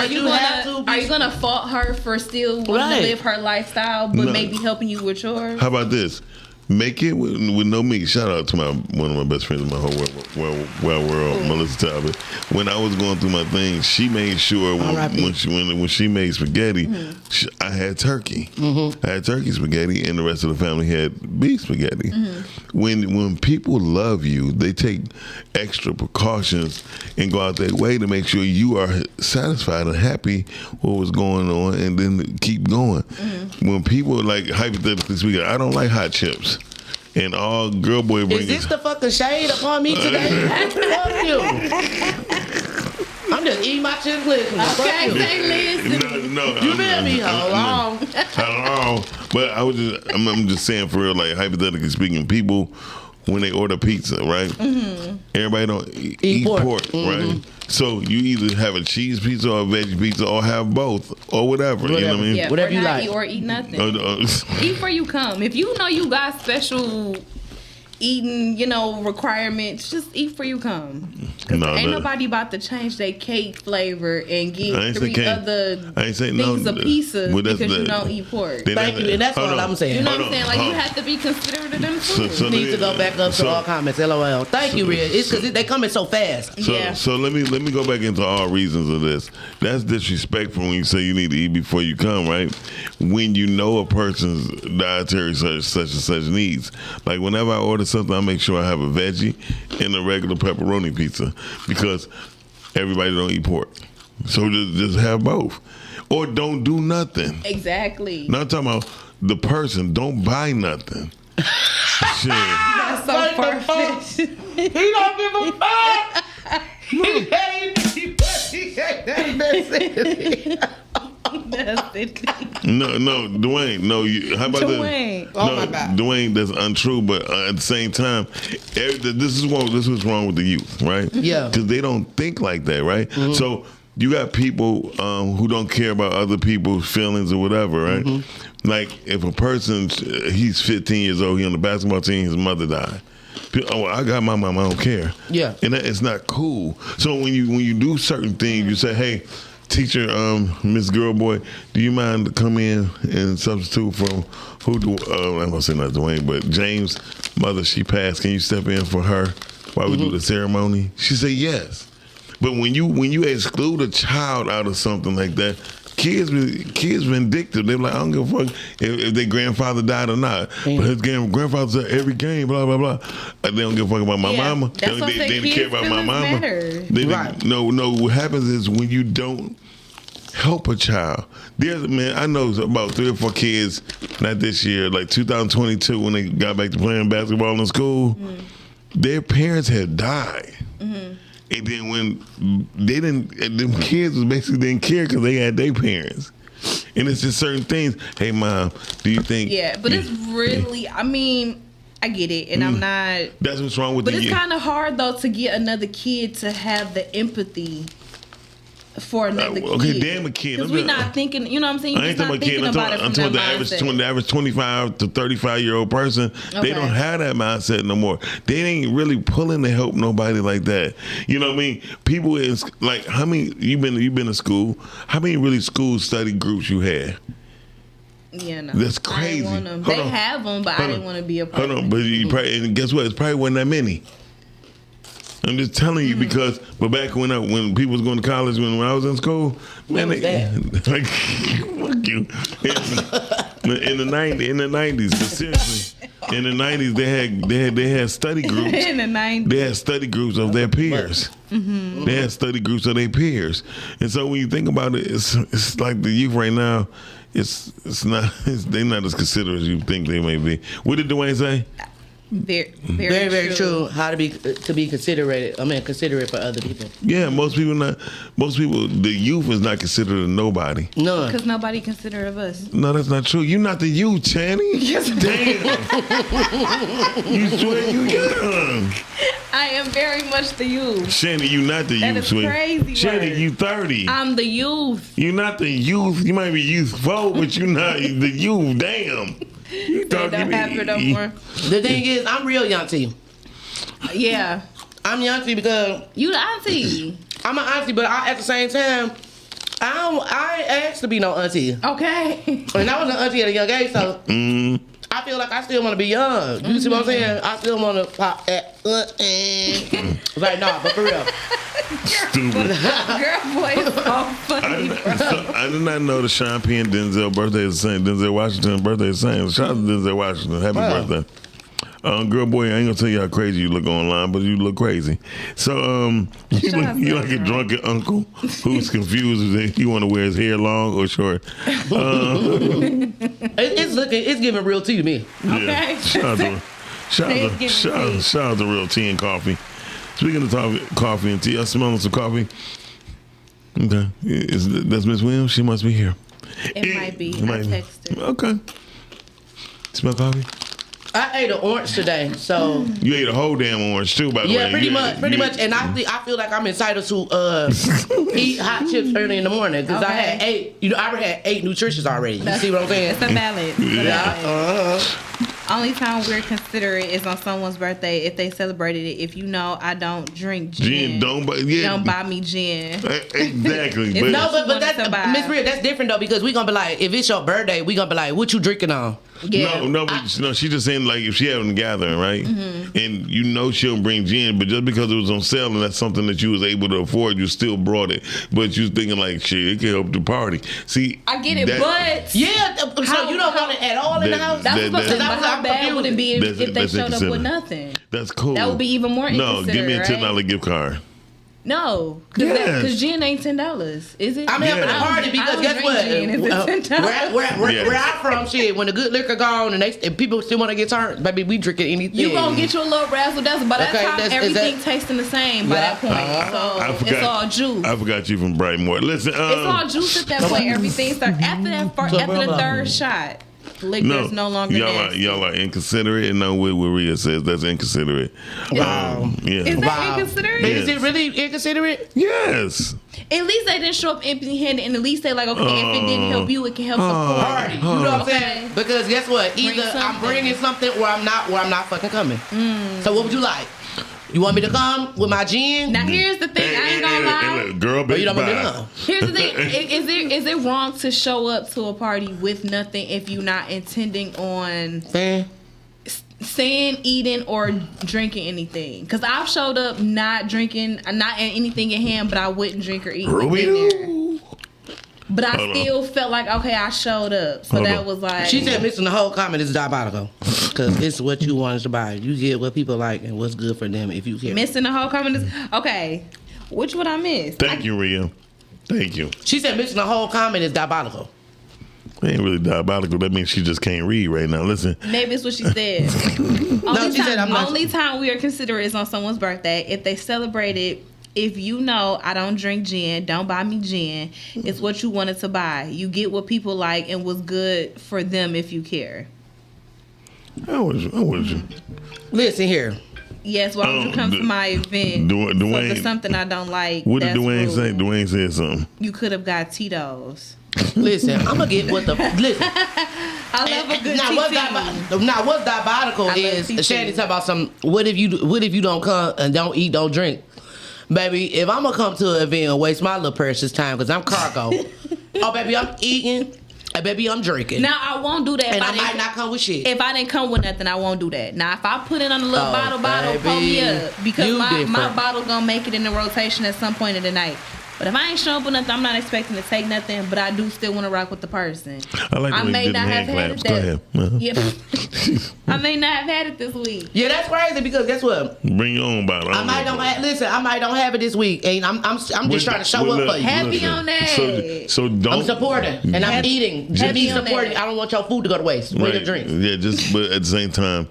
Are you gonna fault her for still wanting to live her lifestyle, but No. maybe helping you with yours? How about this? Make it with no meat. Shout out to one of my best friends in my whole world, Melissa Talbot. When I was going through my thing, she made sure when she made spaghetti, I had turkey. I had turkey spaghetti, and the rest of the family had beef spaghetti. When people love you, they take extra precautions and go out their way to make sure you are satisfied and happy with what's going on, and then keep going. When people, like, hypothetically speaking, I don't like hot chips. And all girl boy brings. Is this the fucking shade upon me today? Fuck you. I'm just eating my chips listening. Okay, say listen. No, you feel me? How long? But I'm just saying for real, like hypothetically speaking, people when they order pizza, right? Everybody don't eat pork, right? So you either have a cheese pizza or a veggie pizza, or have both, or whatever. You know what I mean? Yeah, whatever you like, or eat nothing. Eat where you come. If you know you got special eating, requirements, just eat where you come. Ain't nobody about to change their cake flavor and get 3 other things of pizza because you don't eat pork. Thank you, and that's all I'm saying. You know what I'm saying? Like, you have to be considerate of them food. You need to go back up to all comments. LOL. Thank you, Rhea. It's because they coming so fast. So let me go back into all reasons of this. That's disrespectful when you say you need to eat before you come, right? When you know a person's dietary such and such needs. Like whenever I order something, I make sure I have a veggie and a regular pepperoni pizza because everybody don't eat pork. So just have both. Or don't do nothing. Exactly. Not talking about the person. Don't buy nothing. Shit. That's so perfect. He don't give a fuck. No, Dwayne. No, how about Dwayne? No, my God. Dwayne, that's untrue. But at the same time, this is what's wrong with the youth, right? Yeah, because they don't think like that, right? So you got people who don't care about other people's feelings or whatever, right? Like if a person, he's 15 years old, he on the basketball team, his mother died. Oh, I got my mom. I don't care. Yeah, and it's not cool. So when you do certain things, you say, hey. Teacher, Miss Girlboy, do you mind to come in and substitute for I'm gonna say not Dwayne, but James' mother, she passed. Can you step in for her while we do the ceremony? She said yes. But when you exclude a child out of something like that, kids vindictive. They're like, I don't give a fuck if their grandfather died or not. But his grandfather's at every game, blah, blah, blah. They don't give a fuck about my mama. They don't care about my mama. No, what happens is when you don't help a child. I know about 3 or 4 kids, not this year, like 2022 when they got back to playing basketball in school, their parents had died. And then when them kids basically didn't care because they had their parents. And it's just certain things. Hey, Mom, do you think? Yeah, but it's really, I mean, I get it. And I'm not. That's what's wrong with But it's kind of hard, though, to get another kid to have the empathy for another kid. Okay, damn a kid. Because we're not thinking, you know what I'm saying? I ain't talking about kid. I'm talking the average 25 to 35-year-old person. Okay. They don't have that mindset no more. They ain't really pulling to help nobody like that. You know what I mean? People is like, how many you've been to school? How many really school study groups you had? Yeah, no. That's crazy. They have them, but I didn't want to be a part of it. But you probably, and guess what? It probably wasn't that many. I'm just telling you because, but back when people was going to college, when I was in school, man, like, fuck you. In the 90s, but seriously, in the 90s they had study groups. In the 90s, they had study groups of their peers. Mm-hmm. They had study groups of their peers, and so when you think about it, it's like the youth right now. They're not as considerate as you think they may be. What did Dwayne say? Very true. How to be considerate. Considerate for other people. Yeah, most people, the youth is not considerate of nobody. No, because nobody considerate of us. No, that's not true. You're not the youth, Channing. Yes, damn. You swear you young. I am very much the youth. Shannon, you not the that youth, sweet. Crazy. Shannon, you 30. I'm the youth. You're not the youth. You might be youthful, but you're not the youth. Damn. You don't happen no more. The thing is, I'm real young to you. Yeah. I'm young to you because you the auntie. I'm an auntie, but at the same time, I ain't asked to be no auntie. Okay. And I was an auntie at a young age, so I feel like I still want to be young. You see what I'm saying? I still want to pop that. Like, nah, but for real. Stupid. Girl, boy, is so funny. I did not know the Sean Penn and Denzel birthday is the same. Denzel Washington's birthday is the same. Shout out to Denzel Washington. Happy birthday. Girl, boy, I ain't gonna tell you how crazy you look online, but you look crazy. So, you like a drunken uncle who's confused if he want to wear his hair long or short. It's giving real tea to me. Okay. Yeah. Shout out to Real Tea and Coffee. Speaking of coffee and tea, I smell some coffee. Okay, that's Miss Williams. She must be here. It might be. I texted. Okay. Smell coffee. I ate an orange today, so you ate a whole damn orange too, by the way. Yeah, pretty much. And I feel like I'm entitled to eat hot chips early in the morning because I had 8. I had 8 nutritions already. You see what I'm saying? It's a balance. Yeah. Only time we're considerate is on someone's birthday if they celebrated it. If you know I don't drink gin, don't buy me gin. Exactly. but that's Miss Rhea. That's different though because we gonna be like, if it's your birthday, we gonna be like, what you drinking on? Yeah. No. She's just saying like if she having a gathering, right? Mm-hmm. And you know she'll bring gin, but just because it was on sale and that's something that you was able to afford, you still brought it. But you was thinking like, shit, it can help the party. See, I get it, but yeah. So you don't want it at all in the house? How bad would it be if they showed up with nothing? That's cool. That would be even more inconsiderate. No, give me a $10 gift card. No, because gin ain't $10, is it? I'm having a party because guess what? Where I'm from, shit, when the good liquor gone and people still want to get turned, baby, we drinking anything. You gonna get you a little razzle dazzle. By that time, everything tasting the same. By that point, so it's all juice. I forgot you from Brightmore. Listen, it's all juice at that point. Everything starts after the third shot. Liquor is no longer y'all are inconsiderate, and know what Rhea says. That's inconsiderate. Wow. Yeah. Is that inconsiderate? Is it really inconsiderate? Yes. At least they didn't show up empty-handed, and at least they like, okay, if it didn't help you, it can help the party. You know what I'm saying? Because guess what? Either I'm bringing something, or I'm not fucking coming. So what would you like? You want me to come with my gin? Now here's the thing. I ain't gonna lie. Girl, baby, here's the thing. Is it wrong to show up to a party with nothing if you're not intending on saying, eating, or drinking anything? Because I've showed up not drinking, not anything in hand, but I wouldn't drink or eat there. But I still felt like, okay, I showed up. So that was like... She said missing the whole comment is diabolical. Because it's what you wanted to buy. You get what people like and what's good for them if you care. Missing the whole comment is... Okay. Which one I missed? Thank you, Rhea. Thank you. She said missing the whole comment is diabolical. It ain't really diabolical. That means she just can't read right now. Listen. Maybe it's what she said. Only time we are considerate is on someone's birthday. If they celebrate it... If you know I don't drink gin, don't buy me gin. It's what you wanted to buy. You get what people like and what's good for them if you care. How was you? Listen here. Yes, why would you come to my event? Dwayne, for something I don't like. What did Dwayne rude. say? Dwayne said something. You could have got Tito's. Listen, I'm gonna get what the listen. I love a good now, what's diabolical is Shady talk about some. What if you don't come and don't eat, don't drink, baby? If I'm gonna come to an event and waste my little precious time because I'm cargo, oh baby, I'm eating. Baby, I'm drinking. Now I won't do that. And I might not come with shit. If I didn't come with nothing, I won't do that. Now if I put it on a little bottle, pull me up because my bottle gonna make it in the rotation at some point of the night. But if I ain't showing up with nothing, I'm not expecting to take nothing. But I do still want to rock with the person. I like the way you did the hand claps. Go ahead. I may not have had it this week. Yeah, that's crazy because guess what? Bring your own bottle. I might don't have it this week, and I'm just trying to show up for you. Happy on that. So don't. I'm supporting, and I'm eating. Just be supporting. I don't want your food to go to waste. Bring your drinks. Yeah, but at the same time,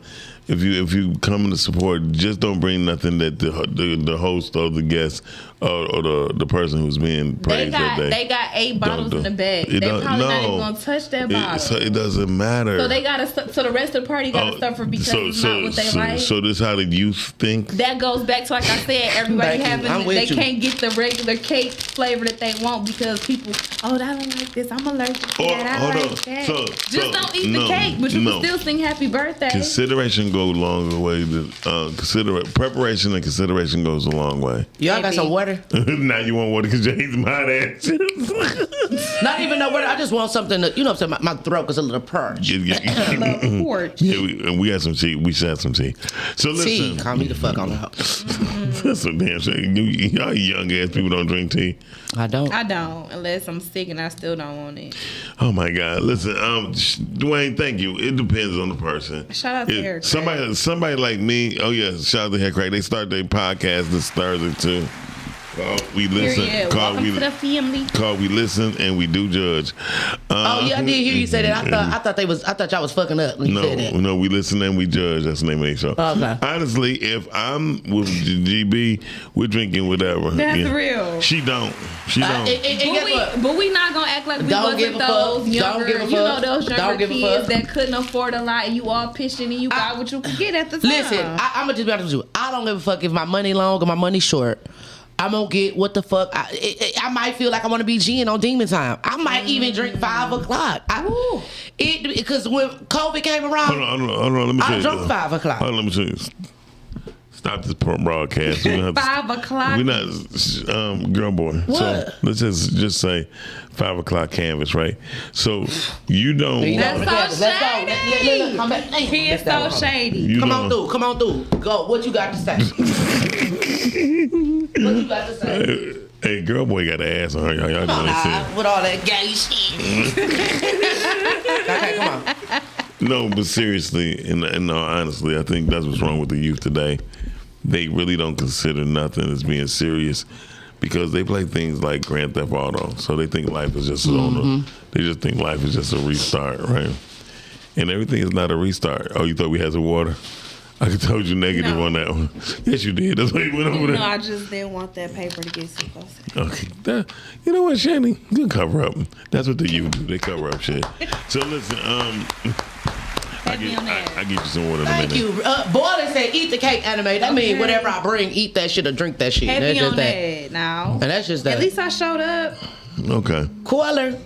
if you come to support, just don't bring nothing that the host or the guest or the person who's being praised that day. They got 8 bottles in the bag. They probably not even gonna touch that bottle. It doesn't matter. So they so the rest of the party got to suffer because it's not what they like. So this how the youth think. That goes back to, like I said, everybody can't get the regular cake flavor that they want because people, I don't like this. I'm allergic to that. I like that. Just don't eat the cake, but you can still sing happy birthday. Consideration goes a long way. Preparation and consideration goes a long way. Y'all got some water? Now you want water because Jay's mad at you. Not even no water. I just want something that, my throat is a little purge. We had some tea. We should have some tea. So listen. Tea. Call me the fuck on out. That's some damn shit. Y'all young ass people don't drink tea. I don't. Unless I'm sick and I still don't want it. Oh my God. Listen, Dwayne, thank you. It depends on the person. Shout out to Hair Crack. Somebody like me, shout out to Hair Crack. They start their podcast this Thursday too. We listen. Welcome to the family. We listen and we do judge. I did hear you say that. I thought y'all was fucking up when you said that. No, we listen and we judge. That's the name of the show. Okay. Honestly, if I'm with GB, we're drinking whatever. That's real. She don't. But we not gonna act like we wasn't those younger, those younger kids that couldn't afford a lot, and you all pitching and you got what you could get at the time. Listen, I'm gonna just be honest with you. I don't give a fuck if my money long or my money short. I'm gonna get what the fuck. I might feel like I want to be Gin on Demon Time. I might even drink 5 o'clock. Because when COVID came around, hold on. Let me I drunk 5 o'clock. Hold on, let me show you. Stop this broadcast. 5 o'clock. We're not girl boy. What? So let's just say 5 o'clock canvas, right? So you don't. That's so shady. He is so shady. Come on through. Go. What you got to say? What you got to say? Hey, girl boy got an ass on her. Y'all doing it with all that gay shit. Okay, come on. No, but seriously, and honestly, I think that's what's wrong with the youth today. They really don't consider nothing as being serious because they play things like Grand Theft Auto. So they think life is just they just think life is just a restart, right? And everything is not a restart. Oh, you thought we had some water? I told you negative on that one. Yes, you did. That's why you went over there. No, I just didn't want that paper to get so close. Okay. You know what, Shanny? You can cover up. That's what the youth do. They cover up shit. So listen, I get you some water in a minute. Thank you. Boiler said, eat the cake anime. That means whatever I bring, eat that shit or drink that shit. Happy that's just on that now. And that's just that. At least I showed up. Okay. Cooler.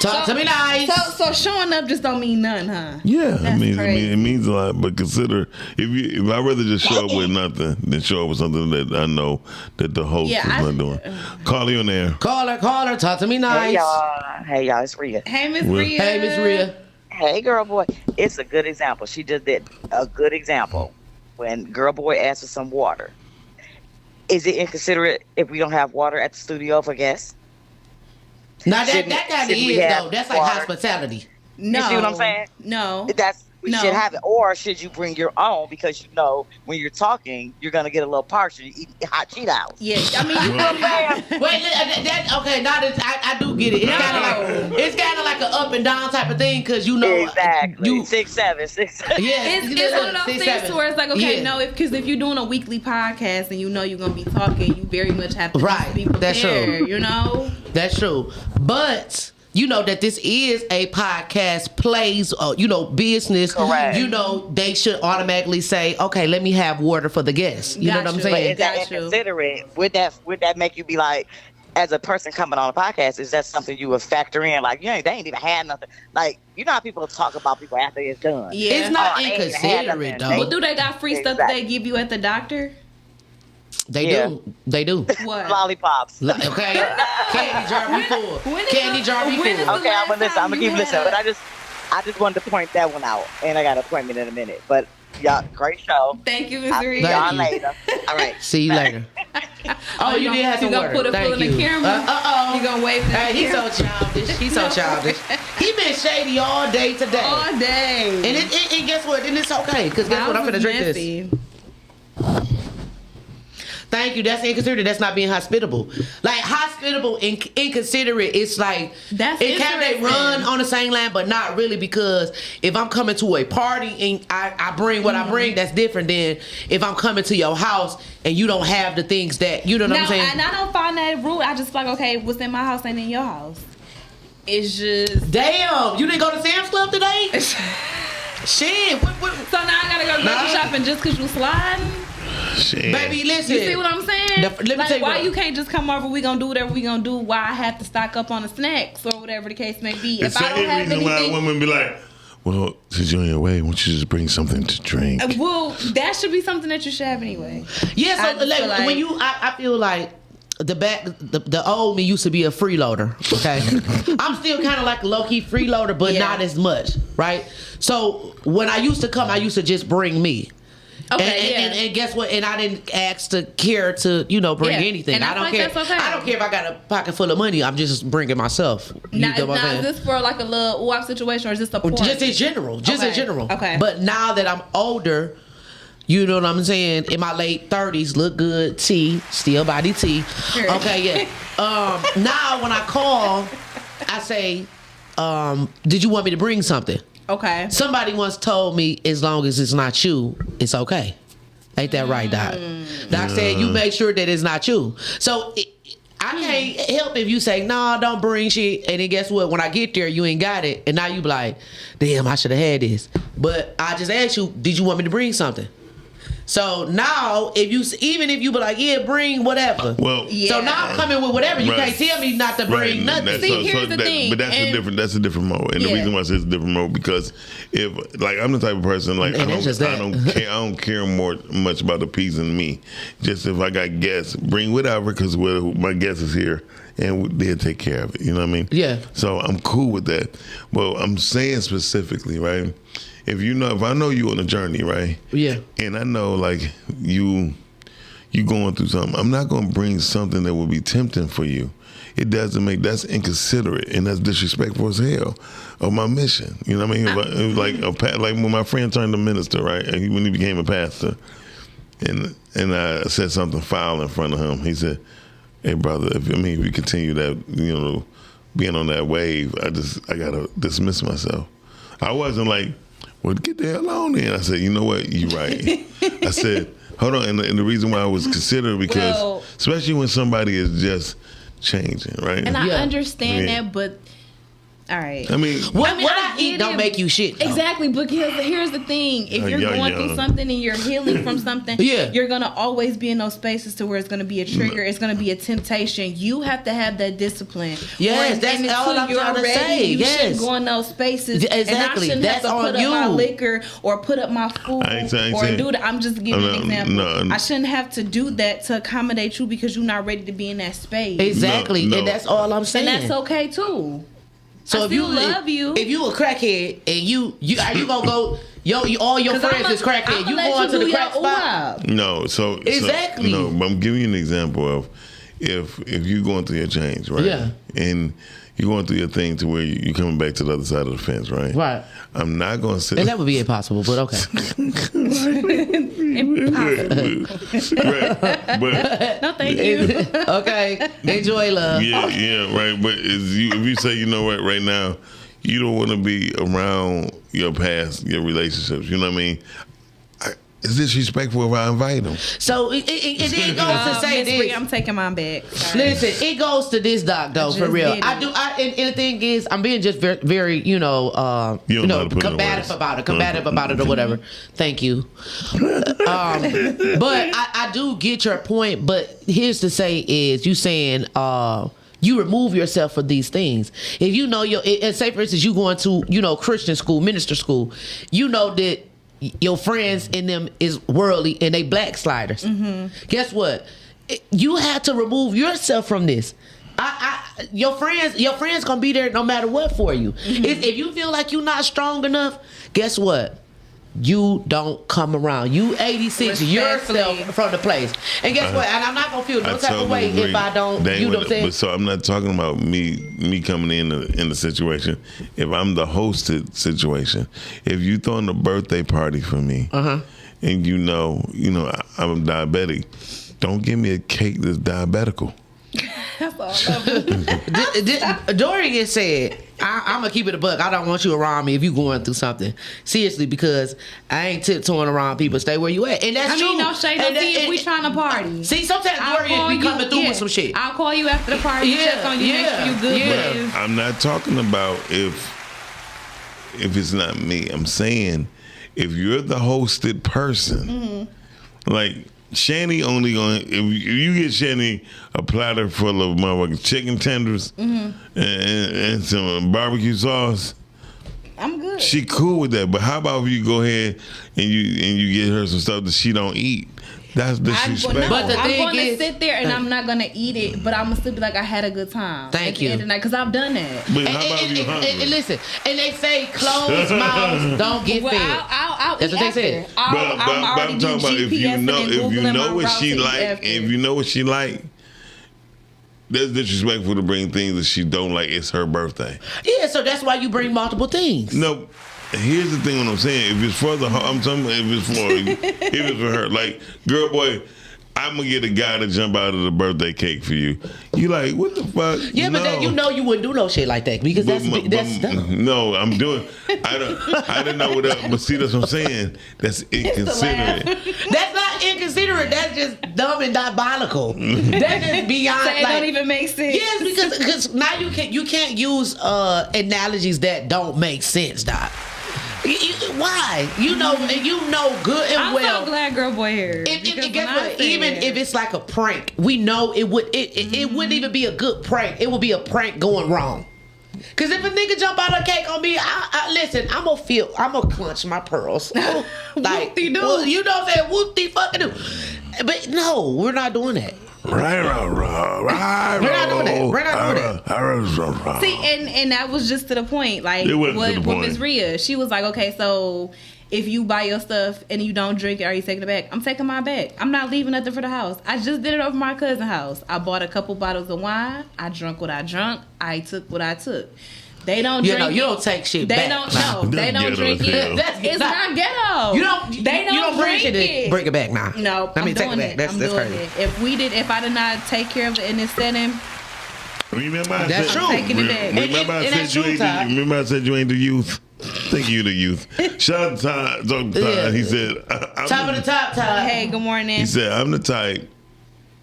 Talk to me nice. So showing up just don't mean nothing, huh? Yeah, it means a lot. But consider if I'd rather just show up with nothing than show up with something that I know that the host is not doing. Carly on there. Caller. Talk to me nice. Hey y'all, it's Rhea. Hey Miss Rhea. Hey girl boy. It's a good example. She just did a good example when girl boy asked for some water. Is it inconsiderate if we don't have water at the studio for guests? Now that kind of is though. That's like hospitality. No. You see what I'm saying? No. We should have it. Or should you bring your own because you know when you're talking, you're going to get a little partial. You eat hot Cheetos. Yeah. I mean, you know what I'm saying? Wait, okay, now that I do get it. It's kind of like an up and down type of thing because you know. Exactly. 6'7". Yeah. It's one of those things where it's like, okay, no, because if you're doing a weekly podcast and you know you're going to be talking, you very much have to be prepared, That's true. You know? That's true. But you know, that this is a podcast, plays, you know, business. Correct. You know, they should automatically say, okay, let me have water for the guests. You know what I'm saying? But is that inconsiderate? Would that make you be like, as a person coming on a podcast, is that something you would factor in? Like, they ain't even had nothing. Like, you know how people talk about people after it's done. Yeah. It's not inconsiderate, though. But do they got free stuff that they give you at the doctor? They do. They do. What? Lollipops. Okay. Candy jar before. Candy jar before. Okay, I'm gonna keep listening. But I just wanted to point that one out, and I got an appointment in a minute. But y'all, great show. Thank you, Miss I'll see y'all later. All right. See you later. Oh, you did have some water. You gonna put a foot in the camera? You gonna wave to the camera? He's so childish. He's so childish. He been shady all day today. All day. And guess what? And it's okay. Because guess what? I'm gonna drink this. Thank you. That's inconsiderate. That's not being hospitable. Like, hospitable and inconsiderate, it's like, that's it kind of run on the same line, but not really, because if I'm coming to a party and I bring what I bring, that's different than if I'm coming to your house and you don't have the things that, you know what I'm saying? And I don't find that rude. I just like, okay, what's in my house ain't in your house. It's just... Damn, you didn't go to Sam's Club today? Shit. What? So now I gotta go grocery shopping just because you sliding? Shit. Baby, listen. You see what I'm saying? Let me like, tell you why what. you can't just come over? We gonna do whatever we gonna do. Why I have to stock up on the snacks or whatever the case may be? The If I don't same have reason why anything, women be like, well, since you're on your way, why don't you just bring something to drink? well, that should be something that you should have anyway. Yeah, so like, when you, I feel like the old me used to be a freeloader. Okay, I'm still kind of like a low key freeloader, but not as much, right? So when I used to come, I used to just bring me. Okay, and guess what? And I didn't ask to care to, bring anything. And I don't like care. that's okay. I don't care if I got a pocket full of money. I'm just bringing myself. Now is this for like a little WAP situation, or is this a party? Just in general? Just in general. Okay. But now that I'm older, you know what I'm saying? In my late 30s, look good, T, still body T. Sure. Okay, yeah. Now when I call, I say, did you want me to bring something? Okay. Somebody once told me, as long as it's not you, it's okay. Ain't that right, Doc? Doc said, you make sure that it's not you. So I can't help if you say, no, don't bring shit. And then guess what? When I get there, you ain't got it. And now you be like, damn, I should have had this. But I just asked you, did you want me to bring something? So now, even if you be like, yeah, bring whatever. Well, so now I'm coming with whatever. You can't tell me not to bring nothing. See, here's the thing. But that's a different mode. And the reason why I say it's a different mode, because if, like, I'm the type of person, like, I don't care much about the pleasing me. Just if I got guests, bring whatever, because my guest is here. And they'll take care of it. You know what I mean? Yeah. So I'm cool with that. Well, I'm saying specifically, right? If I know you on a journey, right? Yeah. And I know, like, you going through something, I'm not going to bring something that will be tempting for you. That's inconsiderate, and that's disrespectful as hell of my mission. You know what I mean? It was like when my friend turned to minister, right? And when he became a pastor, and I said something foul in front of him. He said, hey, brother, if you continue that, being on that wave, I gotta dismiss myself. I wasn't like, well, get the hell on then. I said, you know what, you're right. I said, hold on, and the reason why I was considered, because especially when somebody is just changing, right? And I understand that, but all right. I mean, what I eat don't make you shit. Though. Exactly, but here's the thing: if you're going through something and you're healing from something, you're gonna always be in those spaces to where it's gonna be a trigger. It's gonna be a temptation. You have to have that discipline. Yes, that's all I'm trying to say. You shouldn't go in those spaces. Exactly. And I shouldn't have to put up my liquor or put up my food or do that. I'm just giving an example. I shouldn't have to do that to accommodate you because you're not ready to be in that space. Exactly, and that's all I'm saying. And that's okay too. So if you a crackhead and you are you gonna go all your friends is crackhead, you going to the crack spot? No, so exactly. But I'm giving you an example of if you're going through your change, right? Yeah. And you're going through your thing to where you're coming back to the other side of the fence, right? Right. I'm not going to sit. And that would be impossible, but okay. Impossible. Right. But no, thank you. Okay. Enjoy love. Yeah, right. But if you say, you know what, right now, you don't want to be around your past, your relationships. You know what I mean? it's disrespectful if I invite him. So it goes to say this. I'm taking mine back. Sorry. Listen, it goes to this, Doc, though, for real. And the thing is, I'm being just very, very, combative about it or whatever. Thank you. But I do get your point. But here's to say is you saying you remove yourself from these things. If you know say for instance you going to Christian school, minister school, you know that your friends in them is worldly and they backsliders. Mm-hmm. Guess what? You have to remove yourself from this. Your friends gonna be there no matter what for you. Mm-hmm. If you feel like you're not strong enough, guess what? You don't come around. You 86 yourself from the place. And guess what? And I'm not gonna feel no type of way if I don't. You know what I'm saying? But so I'm not talking about me coming in the situation. If I'm the hosted situation, if you throwing a birthday party for me, and you know I'm diabetic, don't give me a cake that's diabetical. That's all. Dorian said, I'm gonna keep it a buck. I don't want you around me if you going through something. Seriously, because I ain't tiptoeing around people. Stay where you at. And that's true. I mean, no shade, no tea if we trying to party. See, sometimes Dorian be coming through with some shit. I'll call you after the party, check on you, make sure you good with. I'm not talking about if it's not me. I'm saying if you're the hosted person, like Shani only going if you get Shani a platter full of motherfucking chicken tenders and some barbecue sauce, I'm good. She cool with that. But how about if you go ahead and you get her some stuff that she don't eat? That's disrespectful. But I'm going to sit there and I'm not going to eat it, but I'm going to still be like, I had a good time. Thank you. Because I've done that. But how about you hungry? And listen, and they say closed mouths don't get fed. I'll That's what they said. But I'm talking about if you know what she like, if you know what she like, that's disrespectful to bring things that she don't like. It's her birthday. Yeah, so that's why you bring multiple things. No. Here's the thing. What I'm saying, if it's for I'm talking. If it's for her, like girl, boy, I'm gonna get a guy to jump out of the birthday cake for you. You like what the fuck? Yeah, but then you know you wouldn't do no shit like that because that's dumb. No, I'm doing. I didn't know what else. But see, that's what I'm saying. That's inconsiderate. That's not inconsiderate. That's just dumb and diabolical. That's just beyond. So it don't even make sense. Yes, because now you can't use analogies that don't make sense, Doc. Why? You know good and well. I'm so glad girl boy here. Even if it's like a prank, we know it wouldn't even be a good prank. It would be a prank going wrong. Cause if a nigga jump out of cake on me, listen, I'm gonna clench my pearls. Like, well, you know what I'm saying? Whoop-de fucking do. But no, we're not doing that. We're not doing that. See, and that was just to the point. Like with Ms. Rhea, she was like, okay, so if you buy your stuff and you don't drink it, are you taking it back? I'm taking mine back. I'm not leaving nothing for the house. I just did it over my cousin's house. I bought a couple bottles of wine. I drank what I drank. I took what I took. They don't drink it. You don't take shit back. They don't drink it. It's not ghetto. They don't drink it. Bring it back now. No, take it back. That's crazy. If I did not take care of it in this setting, that's true. Taking it back. Remember I said you ain't the youth? Think you the youth. Shout out to Todd. He said, top of the top, Todd. Hey, good morning. He said, I'm the type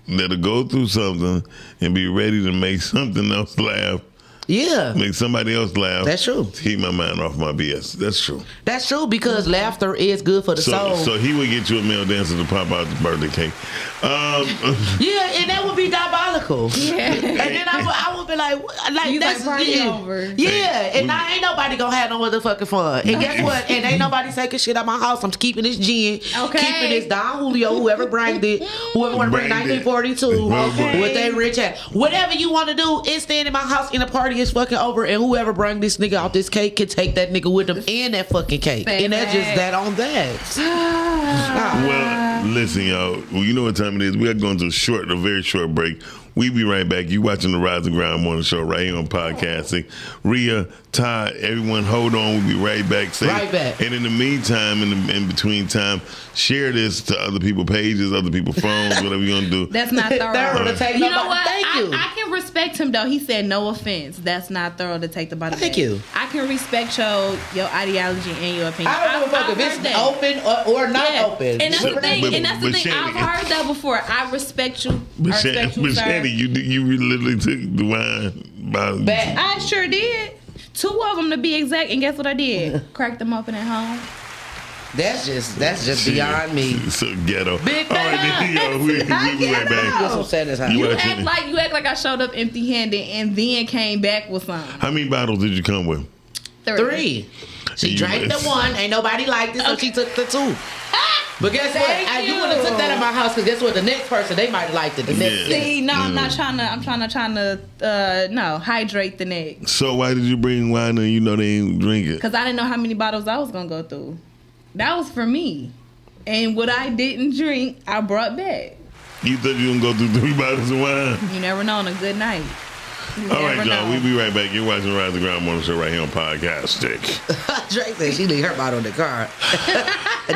that'll go through something and be ready to make something else laugh. Yeah. Make somebody else laugh. That's true. Keep my mind off my BS. That's true. That's true because laughter is good for the soul. So he would get you a male dancer to pop out the birthday cake. Yeah, and that would be diabolical. Yeah. And then I would be like that's party over. Yeah, and now ain't nobody gonna have no motherfucking fun. And guess what? And ain't nobody taking shit out my house. I'm keeping this gin. Okay. Keeping this Don Julio, whoever brought it, whoever want to bring 1942 with their rich ass. Whatever you want to do is stand in my house in a party is fucking over, and whoever bring this nigga out this cake can take that nigga with them and that fucking cake. And that's just that on that. Well, listen, y'all. Well, you know what time it is. We are going to a very short break. We be right back. You watching the Rise and Grind Morning Show right here on podcasting. Rhea, Todd, everyone, hold on. We'll be right back. Right back. And in the meantime, in between time, share this to other people's pages, other people's phones, whatever you're gonna do. That's not thorough. You know what? Thank you. I can respect him though. He said no offense. That's not thorough to take the bottle. Thank you. I can respect your ideology and your opinion. I don't give a fuck if it's open or not open. And that's the thing. And that's the thing. I've heard that before. I respect you. But Shanny, you literally took the wine bottle. I sure did. 2 of them to be exact. And guess what I did? Cracked them open at home. That's just beyond me. So ghetto. Big all right, then, we right back. You act like I showed up empty-handed and then came back with some. How many bottles did you come with? 3. She drank the 1. Ain't nobody liked it, so she took the 2. But guess what? You would have took that at my house, because guess what? The next person, they might have liked it. See, no, I'm not trying to. I'm trying to hydrate the next. So why did you bring wine and you know they ain't drink it? Because I didn't know how many bottles I was gonna go through. That was for me, and what I didn't drink, I brought back. You thought you were gonna go through 3 bottles of wine? You never know on a good night. All right, y'all. We'll be right back. You're watching Rise the Ground Morning Show right here on Podcast Stick. Drake said she leave her bottle in the car.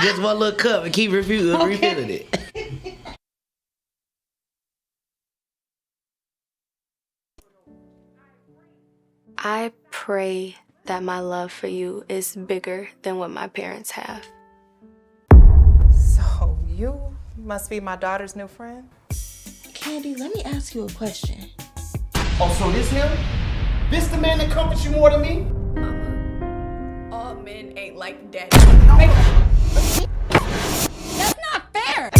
Just one little cup and keep refilling it. I pray that my love for you is bigger than what my parents have. So you must be my daughter's new friend? Candy, let me ask you a question. Oh, so this him? This the man that comforts you more than me? Mama, all men ain't like daddy. That's not fair.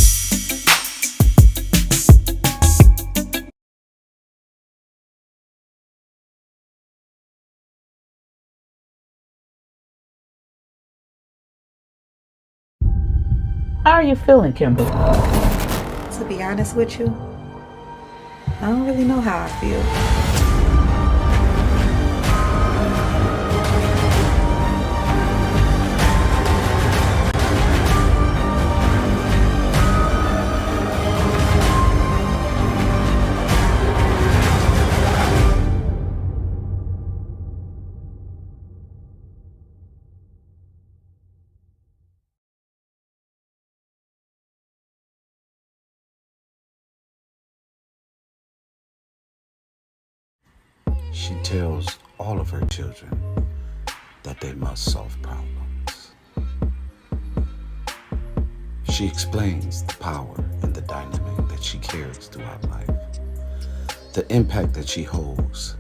How are you feeling, Kimberly? To be honest with you, I don't really know how I feel. She tells all of her children that they must solve problems. She explains the power and the dynamic that she carries throughout life, the impact that she holds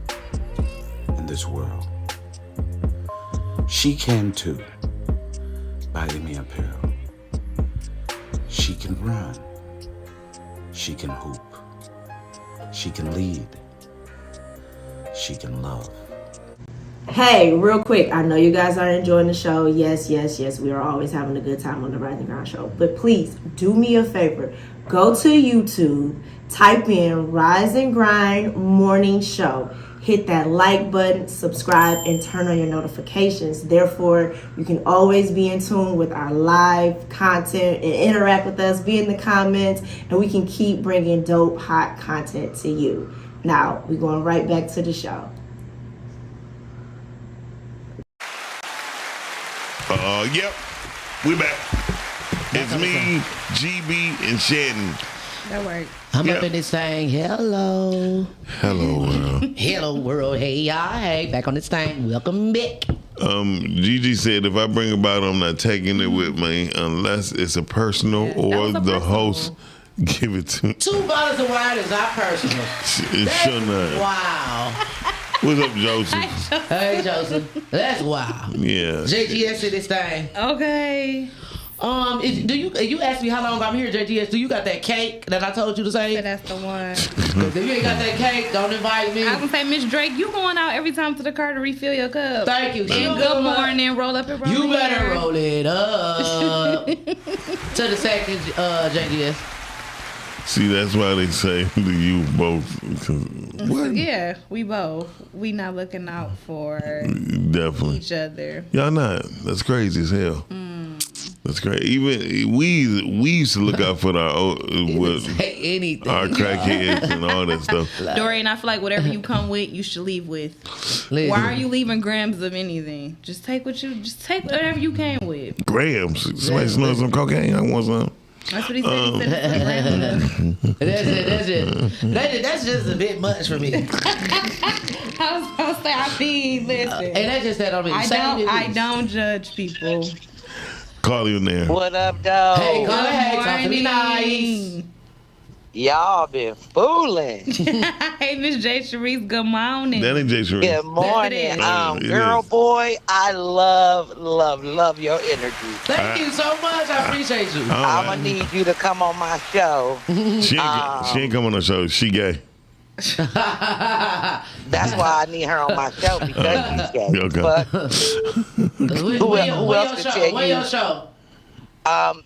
in this world. She can too, by Emi Apparel. She can run. She can hoop. She can lead. She can love. Hey, real quick, I know you guys are enjoying the show. Yes, we are always having a good time on the Rise and Grind show. But please, do me a favor. Go to YouTube, type in Rise and Grind Morning Show. Hit that like button, subscribe, and turn on your notifications. Therefore, you can always be in tune with our live content and interact with us, be in the comments, and we can keep bringing dope, hot content to you. Now, we're going right back to the show. Yep, we back. It's me, GB, and Shannon. That worked. I'm up in this thing. Hello. Hello, world. Hello, world. Hey, y'all. Hey, back on this thing. Welcome back. Gigi said if I bring a bottle, I'm not taking it with me unless it's a personal or the host give it to me. 2 bottles of wine is not personal. It's sure not. Wow. What's up, Joseph? Hey, Joseph. That's wild. Yeah. JGS in this thing. Okay. You asked me how long I'm here, JGS. Do you got that cake that I told you to say? That's the one. If you ain't got that cake, don't invite me. I was gonna say, Miss Drake, you going out every time to the car to refill your cup. Thank you. And good morning, roll up and roll. You better roll it up. To the second, JGS. See, that's why they say you both. What? Yeah, we both. We not looking out for definitely each other. Y'all not. That's crazy as hell. That's great. Even we used to look out for our crackheads and all that stuff. Dorian, I feel like whatever you come with, you should leave with. Listen. Why are you leaving grams of anything? Just take whatever you came with. Grams. Somebody smells some cocaine. I want some. That's what he said. That's it. That's just a bit much for me. I was say I mean, listen. And that's just that I don't judge people. Carly in there. What up, though? Hey, Carly, hey, talk to me nice. Y'all been fooling. Hey, Miss J. Sharice, good morning. That ain't J. Sharice. Good morning. Girl, boy, I love your energy. Thank you so much. I appreciate you. I'm going to need you to come on my show. She ain't come on the show. She gay. That's why I need her on my show, because she's gay. Okay. But who else can tell you? Where your show?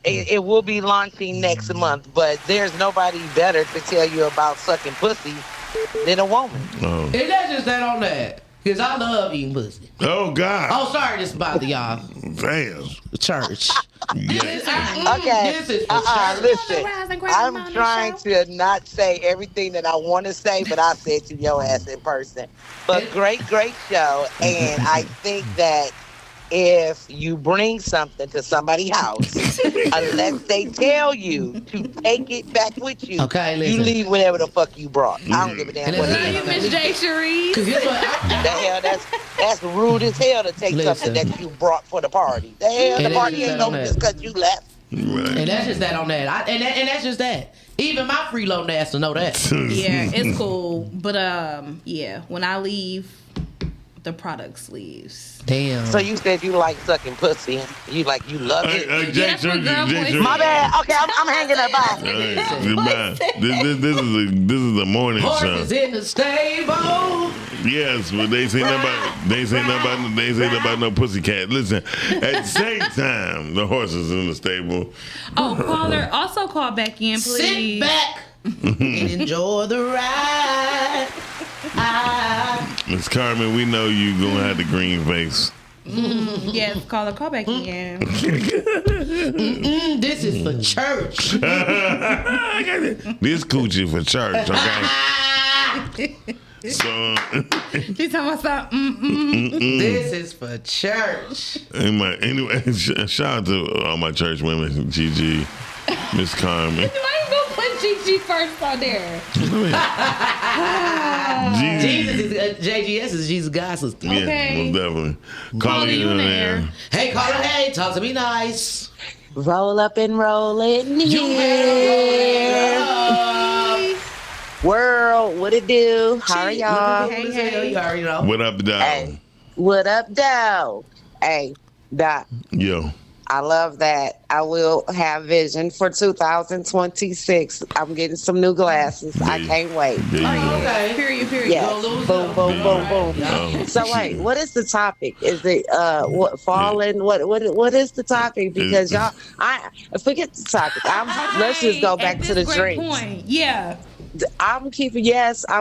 It will be launching next month, but there's nobody better to tell you about sucking pussy than a woman. Oh. And that's just that on that. Because I love eating pussy. Oh, God. Oh, sorry this bother y'all. Damn. Church. Okay. This is listen. I'm trying to not say everything that I want to say, but I said to your ass in person. But great show. And I think that if you bring something to somebody's house, unless they tell you to take it back with you, you leave whatever the fuck you brought. I don't give a damn what it is. Miss J. Sharice. The hell, that's rude as hell to take something that you brought for the party. The hell, the party ain't over just because you left. Right. And that's just that on that. And that's just that. Even my freeloading ass to know that. Yeah, it's cool. But yeah, when I leave, the product leaves. Damn. So you said you like sucking pussy. You love it. My bad. Okay, I'm hanging up. Bye. This is the morning show. Horses in the stable. Yes, but they say nothing about no pussycat. Listen, at the same time, the horses in the stable. Oh, caller, also call back in, please. Sit back and enjoy the ride. Miss Carmen, we know you gonna have the green face. Yes, caller, call back in. This is for church. This coochie for church, okay? So she's talking about something. This is for church. Anyway, shout out to all my church women, Gigi, Miss Carmen. Why you gonna put Gigi first on there? Jesus is JGS is Jesus God's sister. Yeah, most definitely. Calling you in there. Hey, caller, hey, talk to me nice. Roll up and roll in here. World, what it do? How are y'all? Hey. You already know. What up, Dow? Hey. What up, Dow? Hey, Doc. Yo. I love that. I will have vision for 2026. I'm getting some new glasses. I can't wait. Okay. Period. Yes. Boom. Oh, so wait, what is the topic? Is it what fallen? What is the topic? Because y'all, I forget the topic. Let's just go back to the drinks. Point. Yeah. I'm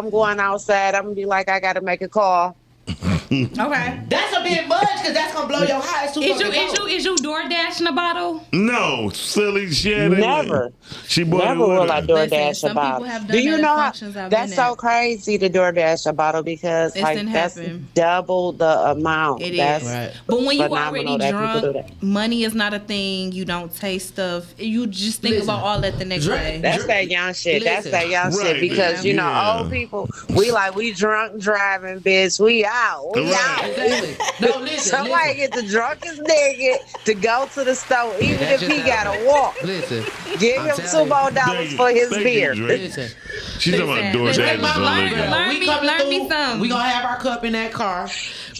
going outside. I'm gonna be like, I gotta make a call. Okay. That's a bit much because that's gonna blow your high. Is you door dashing a bottle? No, silly shit. Never. Never will I door dash a bottle. Do you know that's so crazy to door dash a bottle because that's double the amount. It is. Right. But when you already drunk, money is not a thing. You don't taste stuff. You just think about all that the next day. That's that young shit. That's that young shit because you know old people. We drunk driving, bitch. We out. Exactly. No, listen. Somebody get the drunkest nigga to go to the store, even if he gotta walk. Listen. Give him $2 more for his beer. Listen. She's talking about DoorDash. Learn me some. We gonna have our cup in that car,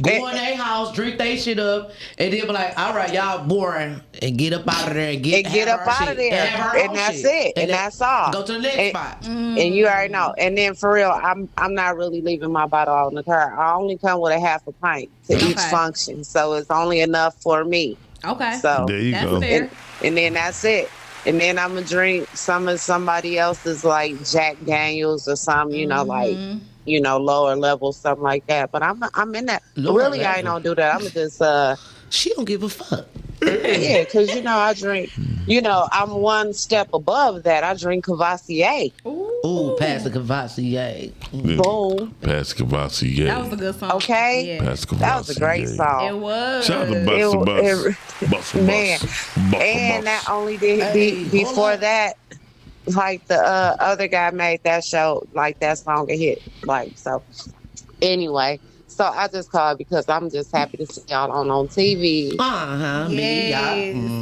go in their house, drink their shit up, and then be like, all right, y'all boring, and get up out of there and get up out of there. And that's it. And that's all. Go to the next spot. And you already know. And then for real, I'm not really leaving my bottle out in the car. I only come with a half a pint to each function. So it's only enough for me. Okay. So there you go. Fair. And then that's it. And then I'm gonna drink some of somebody else's like Jack Daniels or some, like, lower level, something like that. But I'm in that. Really, I ain't gonna do that. I'm just she don't give a fuck. Yeah, because I drink. I'm one step above that. I drink Cavassier. Ooh, pass the Cavassier. Boom. Pass Cavassier. That was a good song. Okay. Yeah. That was a great song. It was. Shout out to Bus. Man. And not only did before that, like the other guy made that show, like that song a hit. Like, so anyway. So I just called because I'm just happy to see y'all on TV.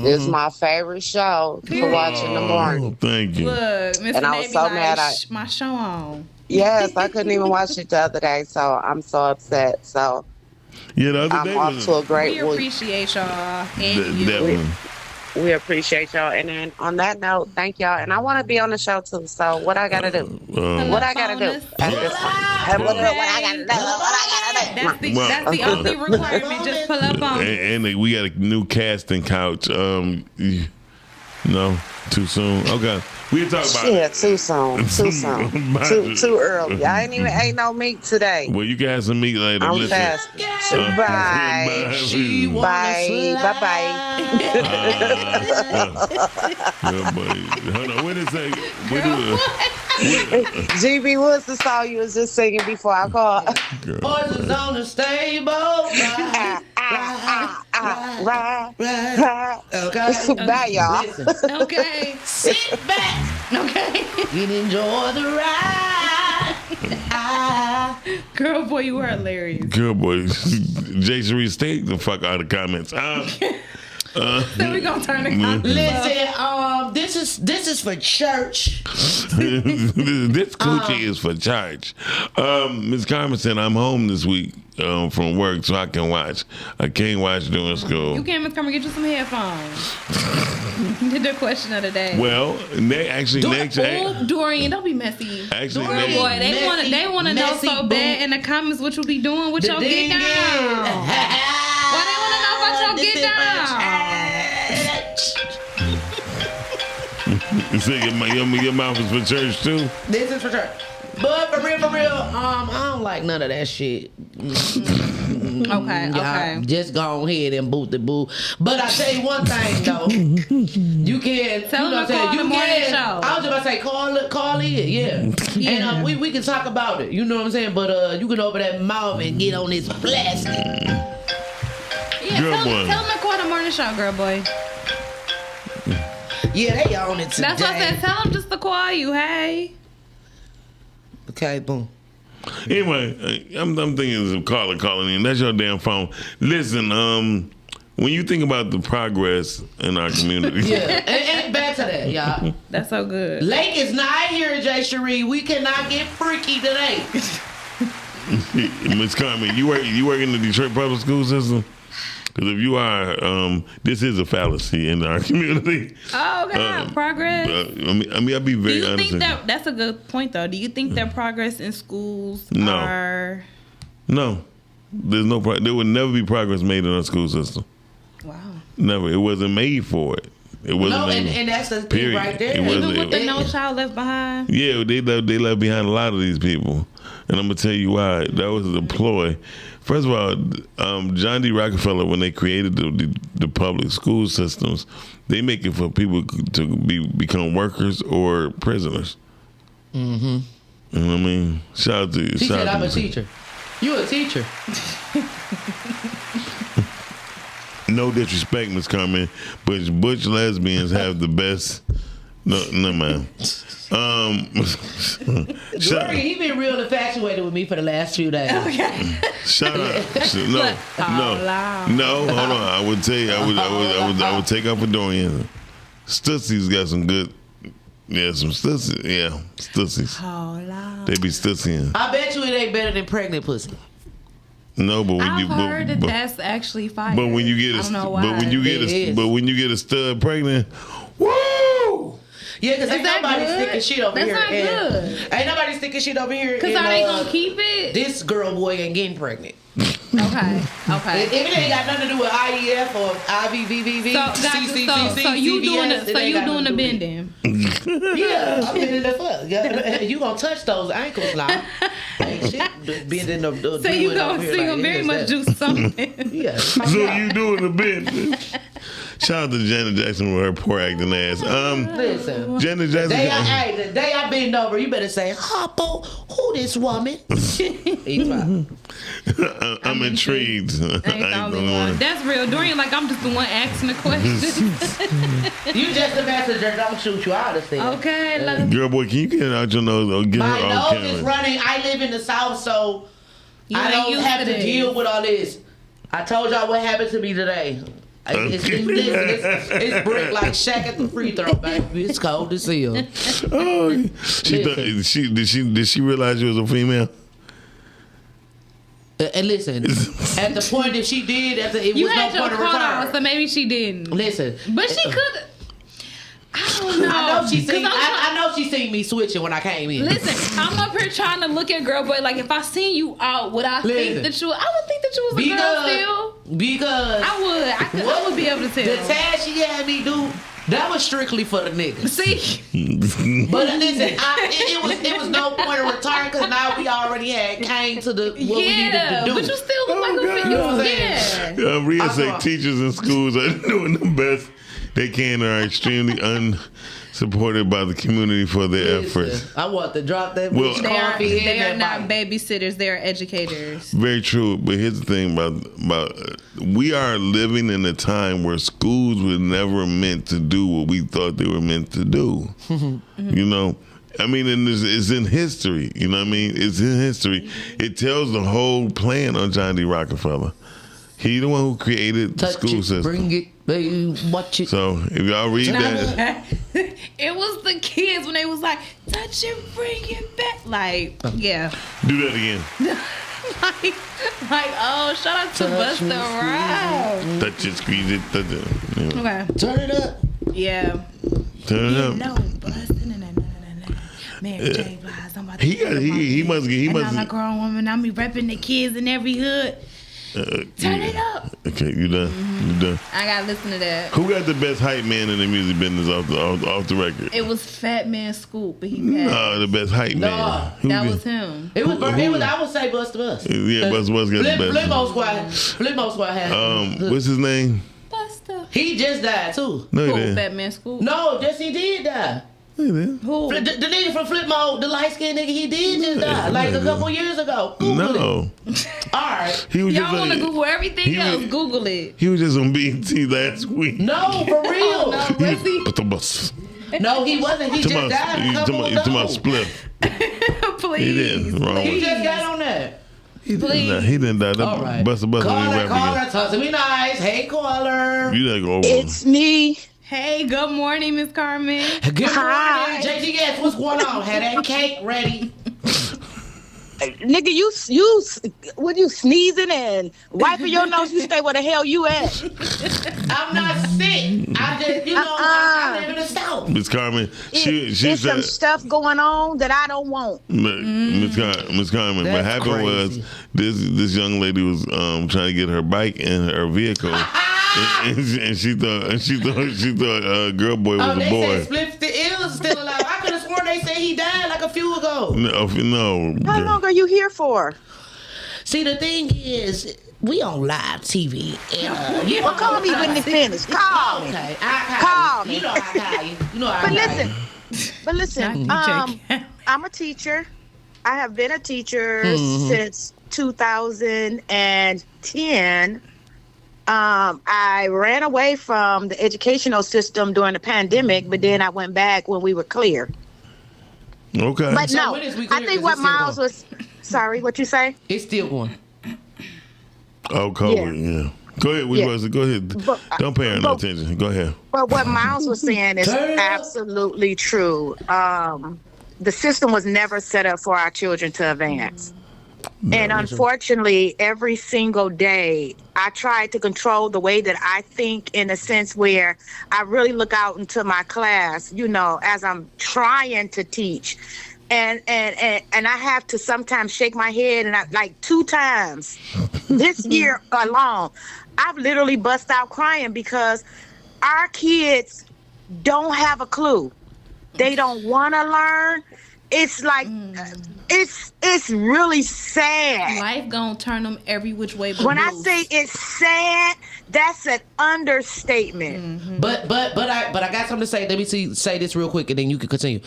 It's my favorite show to watch in the morning. Thank you. Look, Mr. And I was so mad. My show on. Yes, I couldn't even watch it the other day, so I'm so upset. So yeah, the other I'm day off to a great We week. appreciate y'all. And Definitely. We appreciate y'all. And then on that note, thank y'all. And I want to be on the show too. So what I got to do? What I got to do at this point? What I got to do? That's the only requirement. Just pull up on. And we got a new casting couch. No, too soon. Okay, we'll talk about it. Too soon. Too early. I ain't no meat today. Well, you can have some meat later. I'm fast. Bye. Bye. Good buddy. Hold on. What is that? GB, what's the song you was just singing before I called? Horses on the stable. Right. Okay. Bye, y'all. Listen. Okay. Sit back. Okay. And enjoy the ride. Girl, boy, you were hilarious. Girl, boy. Jay Cherie, stay the fuck out of the comments. Then we gonna turn the comments. Listen, this is for church. This coochie is for church. Ms. Carmen said, I'm home this week from work, so I can watch. I can't watch during school. You can't, Miss Carmen, get you some headphones. The question of the day. Well, next. Dorian, don't be messy. Actually, Dorian, boy, they want to know so bad in the comments what you be doing with your get down. Why they want to know about your get down? You say your mouth is for church too? This is for church. But for real, I don't like none of that shit. Okay. Just go ahead and boot the boo. But I tell you one thing though, you can tell them to call the morning show. I was about to say call in, yeah. And we can talk about it. You know what I'm saying? But you can open that mouth and get on this plastic. Yeah, tell them to call the morning show, girl boy. Yeah, they on it today. That's what I said. Tell them just to call you. Hey. Okay, boom. Anyway, I'm thinking of calling in. That's your damn phone. Listen, when you think about the progress in our community. Yeah, and back to that, y'all. That's so good. Lake is not here, Jay Cherie. We cannot get freaky today. Miss Carmen, you work in the Detroit public school system? Because if you are, this is a fallacy in our community. Oh, God, progress. I mean, I'll be very honest. Do you think that's a good point, though? Do you think that progress in schools are... No. There's no there would never be progress made in our school system. Wow. Never. It wasn't made for it. It wasn't made. And that's the thing right there. Even with the No Child Left Behind? Yeah, they left behind a lot of these people. And I'm going to tell you why. That was a ploy. First of all, John D. Rockefeller, when they created the public school systems, they make it for people to become workers or prisoners. Mm-hmm. You know what I mean? Shout out to you. He said, I'm a teacher. You a teacher. No disrespect, Miss Carmen, but butch lesbians have the best. No, man. Dorian, he been real infatuated with me for the last few days. Okay. Shut up. No. Hold on. I would tell you. I would take up for Dorian. Stutsy's got some good. Yeah, some Stussy. Yeah, Stussies. They be Stutsying. I bet you it ain't better than pregnant pussy. No, but when I've heard that's actually fire. But when you get but when you get a stud pregnant, woo! Yeah, because ain't nobody sticking shit over here. That's not good. Ain't nobody sticking shit over here. Because are they gonna keep it? This girl boy ain't getting pregnant. Okay. If it ain't got nothing to do with IEF or IVVVV, so you doing the bending? Yeah, I'm bending the fuck. You gonna touch those ankles now? Ain't shit bending the. So you gonna very much do something? Yeah. So you doing the bending? Shout out to Janet Jackson with her poor acting ass. Listen, Janet Jackson. The day I bend over, you better say, Hoppo, who this woman? I'm intrigued. That's real. Dorian, like I'm just the one asking the question. You just the messenger. Don't shoot you out of there. Okay. Girl, boy, can you get it out your nose or get My her on nose camera? is running. I live in the South, so I don't have to deal with all this. I told y'all what happened to me today. It's brick like Shaq at the free throw, baby. It's cold as hell. Oh, did she realize you was a female? And listen, at the point that she did, it you was had no point of your return. on, so maybe she didn't. Listen, but she could. I don't know. I know she seen me switching when I came in. Listen, I'm up here trying to look at girl, but like if I seen you out, would I think that you? I would think that you was a girl still. Because I would be able to tell. The task she had me do, that was strictly for the niggas. See, but listen, it was no point of return because now we already came to the what we needed to do. But you still look like a female. Yeah. Rhea say teachers in schools are doing the best they can and are extremely unsupported by the community for their efforts. I want to drop that coffee. They are not babysitters. They are educators. Very true. But here's the thing about we are living in a time where schools were never meant to do what we thought they were meant to do. You know? I mean, and it's in history. You know what I mean? It's in history. It tells the whole plan on John D. Rockefeller. He the one who created the school system. Bring it, baby, watch it. So if y'all read that, it was the kids when they was like, touch it, bring it back. Like, yeah. Do that again. like, oh, shout out to Busta Rhymes. Touch it, squeeze it, touch it. You know. Okay. Turn it up. Yeah. Turn it up. No, Busta, Mary J. Blige, somebody. He must get. I'm a grown woman. I'm repping the kids in every hood. Turn it up. Okay, you done. You done. I gotta listen to that. Who got the best hype man in the music business off the record? It was Fat Man Scoop, but he passed. No, the best hype man. That was him. It was. I would say Busta Bus. Yeah, Busta Bus got the best. Flipmo Squad had. What's his name? Busta. He just died too. No, he didn't. Fat Man Scoop. No, yes he did die. He did. Who? The nigga from Flip Mode, the light skinned nigga, he did just die like a couple years ago. Google it. All right. Y'all want to Google everything else? Google it. He was just on BET last week. No, for real. No, was he? No, he wasn't. He just died a couple ago. You talking about Split? Please. He didn't. Wrong. He just got on that. He didn't die. All right. Busta Caller, talk to me nice. Hey, caller. You gotta go over. It's me. Hey, good morning, Miss Carmen. Good morning, JGS. What's going on? Had that cake ready? Nigga, you when you sneezing and wiping your nose, you stay where the hell you at. I'm not sick. I just, I live in the South. Miss Carmen, there's some stuff going on that I don't want. Miss Carmen, what happened was this young lady was trying to get her bike in her vehicle. And she thought Girl Boy was a boy. They said Spliff the Ill is still alive. I could have sworn they said he died like a few ago. No. How long are you here for? See, the thing is, we on live TV. Well, call me when it's finished. Call me. Okay, call me. You know I call you. You know I But listen, I'm a teacher. I have been a teacher since 2010. I ran away from the educational system during the pandemic, but then I went back when we were clear. Okay. But no, I think what Miles was... Sorry, what you say? It's still going. Oh, COVID, yeah. Go ahead, go ahead. Don't pay her no attention. Go ahead. But what Miles was saying is absolutely true. The system was never set up for our children to advance. And unfortunately, every single day, I try to control the way that I think in a sense where I really look out into my class, as I'm trying to teach. And I have to sometimes shake my head, and like 2 times this year alone, I've literally bust out crying because our kids don't have a clue. They don't want to learn. It's like, it's really sad. Life gonna turn them every which way but when loose. I say it's sad, that's an understatement. Mm-hmm. But I got something to say. Let me say this real quick and then you can continue.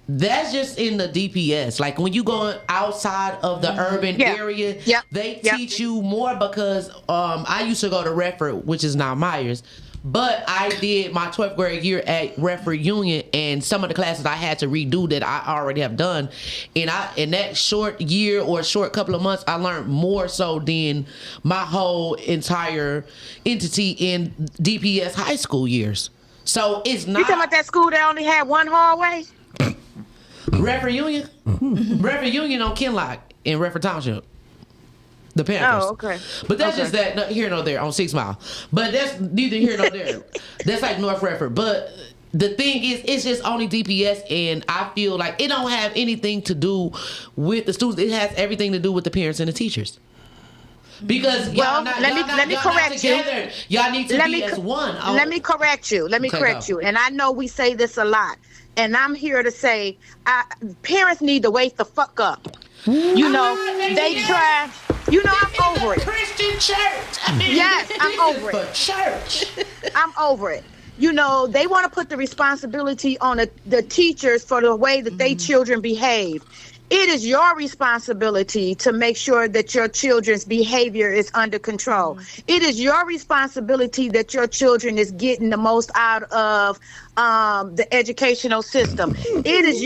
That's just in the DPS. Like when you go outside of the urban area, they teach you more because I used to go to Redford, which is now Myers, But I did my 12th grade year at Redford Union, and some of the classes I had to redo that I already have done. And in that short year or short couple of months, I learned more so than my whole entire entity in DPS high school years. So it's not. You talking about that school that only had one hallway? Redford Union? Redford Union on Kinlock in Redford Township. The Panthers. Oh, okay. But that's just that, no, here nor there, on 6 Mile. But that's neither here nor there. That's like North Redford. But the thing is, it's just only DPS, and I feel like it don't have anything to do with the students. It has everything to do with the parents and the teachers. Because let me correct you. Y'all need to be as one. Let me correct you. And I know we say this a lot, and I'm here to say, parents need to wake the fuck up. You know, they try. You know, I'm over it. Christian church. Yes, I'm over it. Church. I'm over it. You know, they want to put the responsibility on the teachers for the way that they children behave. It is your responsibility to make sure that your children's behavior is under control. It is your responsibility that your children is getting the most out of the educational system. It is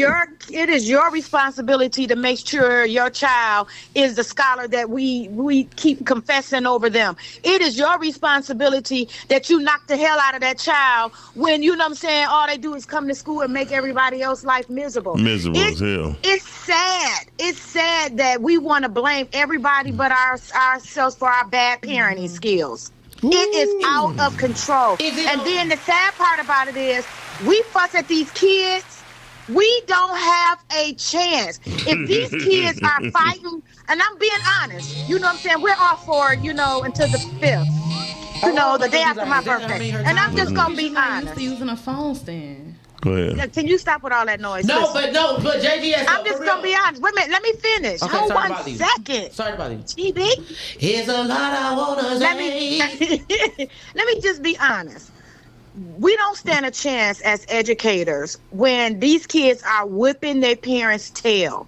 your responsibility to make sure your child is the scholar that we keep confessing over them. It is your responsibility that you knock the hell out of that child when, you know what I'm saying, all they do is come to school and make everybody else's life miserable. Miserable as hell. It's sad. It's sad that we want to blame everybody but ourselves for our bad parenting skills. It is out of control. And then the sad part about it is we fuss at these kids. We don't have a chance. If these kids are fighting, and I'm being honest, you know what I'm saying? We're off for, you know, until the 5th. You know, the day after my birthday. And I'm just going to be honest. Using a phone stand. Go ahead. Can you stop with all that noise? No, but JGS. I'm just going to be honest. Wait a minute. Let me finish. Okay, hold 1 second. Sorry about you. GB. Here's a lot I want to say. Let me just be honest. We don't stand a chance as educators when these kids are whipping their parents' tail.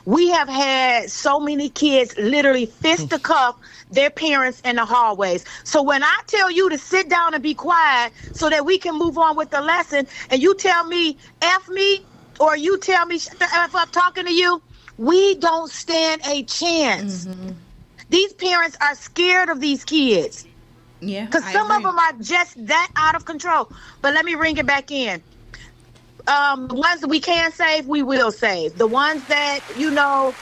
We have had so many kids literally fisticuff their parents in the hallways. So when I tell you to sit down and be quiet so that we can move on with the lesson, and you tell me F me, or you tell me shut the F up talking to you, we don't stand a chance. These parents are scared of these kids. Yeah, because some of them are just that out of control. But let me ring it back in. The ones that we can save, we will save. The ones that, you know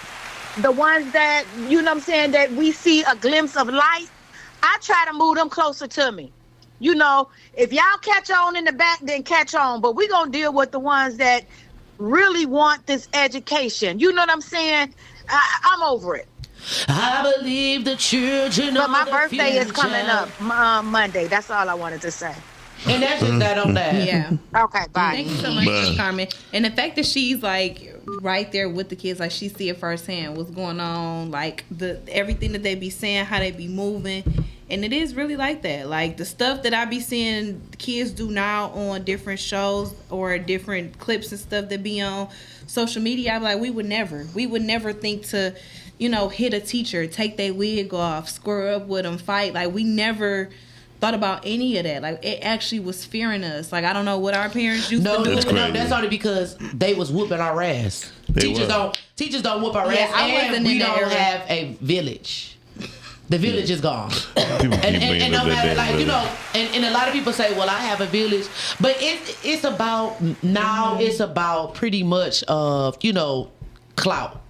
what I'm saying, that we see a glimpse of light, I try to move them closer to me. You know, if y'all catch on in the back, then catch on. But we're going to deal with the ones that really want this education. You know what I'm saying? I'm over it. I believe the children. But my birthday is coming up Monday. That's all I wanted to say. And that's just that on that. Yeah. Okay, bye. Thank you so much, Carmen. And the fact that she's like right there with the kids, like she see it firsthand, what's going on, like everything that they be saying, how they be moving. And it is really like that. Like the stuff that I be seeing kids do now on different shows or different clips and stuff that be on social media, I'm like, we would never think to, you know, hit a teacher, take their wig off, square up with them, fight. Like we never thought about any of that. Like it actually was fearing us. Like I don't know what our parents used to do. No, that's only because they was whooping our ass. Teachers don't whoop our ass. And we don't have a village. The village is gone. and no matter, like, you know, and a lot of people say, well, I have a village, but it's about now. It's about pretty much you know, clout.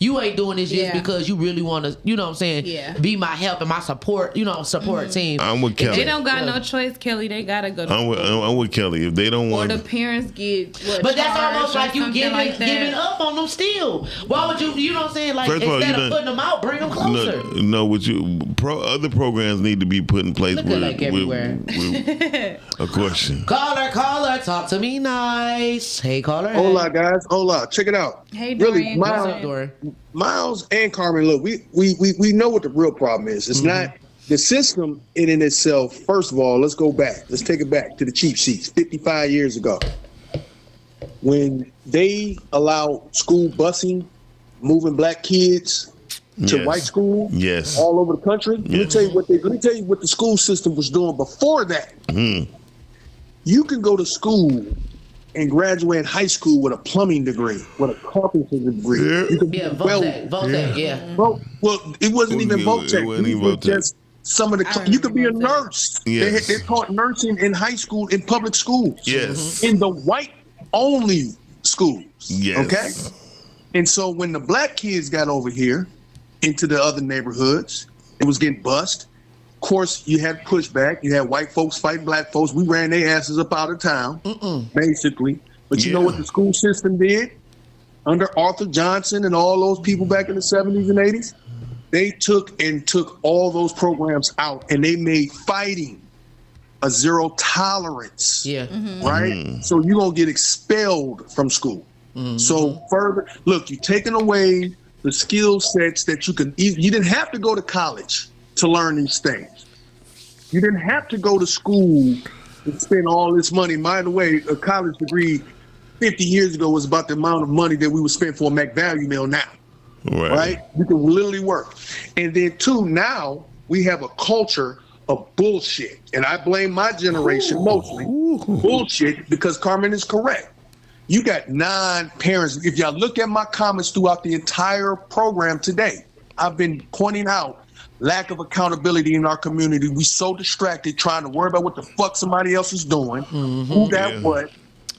You ain't doing this just because you really want to, you know what I'm saying, be my help and my support, you know, support team. I'm with Kelly. They don't got no choice, Kelly. They got to go to I'm with Kelly. If they don't want or the parents get but that's almost like you giving up on them still. Why would you know what I'm saying? Like, instead of putting them out, bring them closer. No, other programs need to be put in place with a question. Caller, talk to me nice. Hey, caller. Hola, guys. Hola. Check it out. Hey, Dorian. What's up, Dorian? Miles and Carmen, look, we know what the real problem is. It's not the system in itself. First of all, let's go back. Let's take it back to the cheap seats 55 years ago. When they allowed school busing, moving black kids to white schools all over the country. Let me tell you what the school system was doing before that. You can go to school and graduate high school with a plumbing degree, with a carpentry degree. You can Votech. Well, it wasn't even Votech. It was just some of the. You could be a nurse. Yes. They taught nursing in high school, in public schools. Yes. In the white only schools. Yes. Okay. And so when the black kids got over here into the other neighborhoods, it was getting bust. Of course, you had pushback. You had white folks fighting black folks. We ran their asses up out of town, basically. But you know what the school system did? Under Arthur Johnson and all those people back in the 70s and 80s? They took all those programs out, and they made fighting a zero tolerance. Right? So you're going to get expelled from school. So further, look, you're taking away the skill sets that you didn't have to go to college to learn these things. You didn't have to go to school and spend all this money. By the way, a college degree 50 years ago was about the amount of money that we would spend for a McValue meal now. Right? You can literally work. And then two, now we have a culture of bullshit. And I blame my generation mostly. Bullshit, because Carmen is correct. You got 9 parents. If y'all look at my comments throughout the entire program today, I've been pointing out lack of accountability in our community. We so distracted trying to worry about what the fuck somebody else is doing, who that what.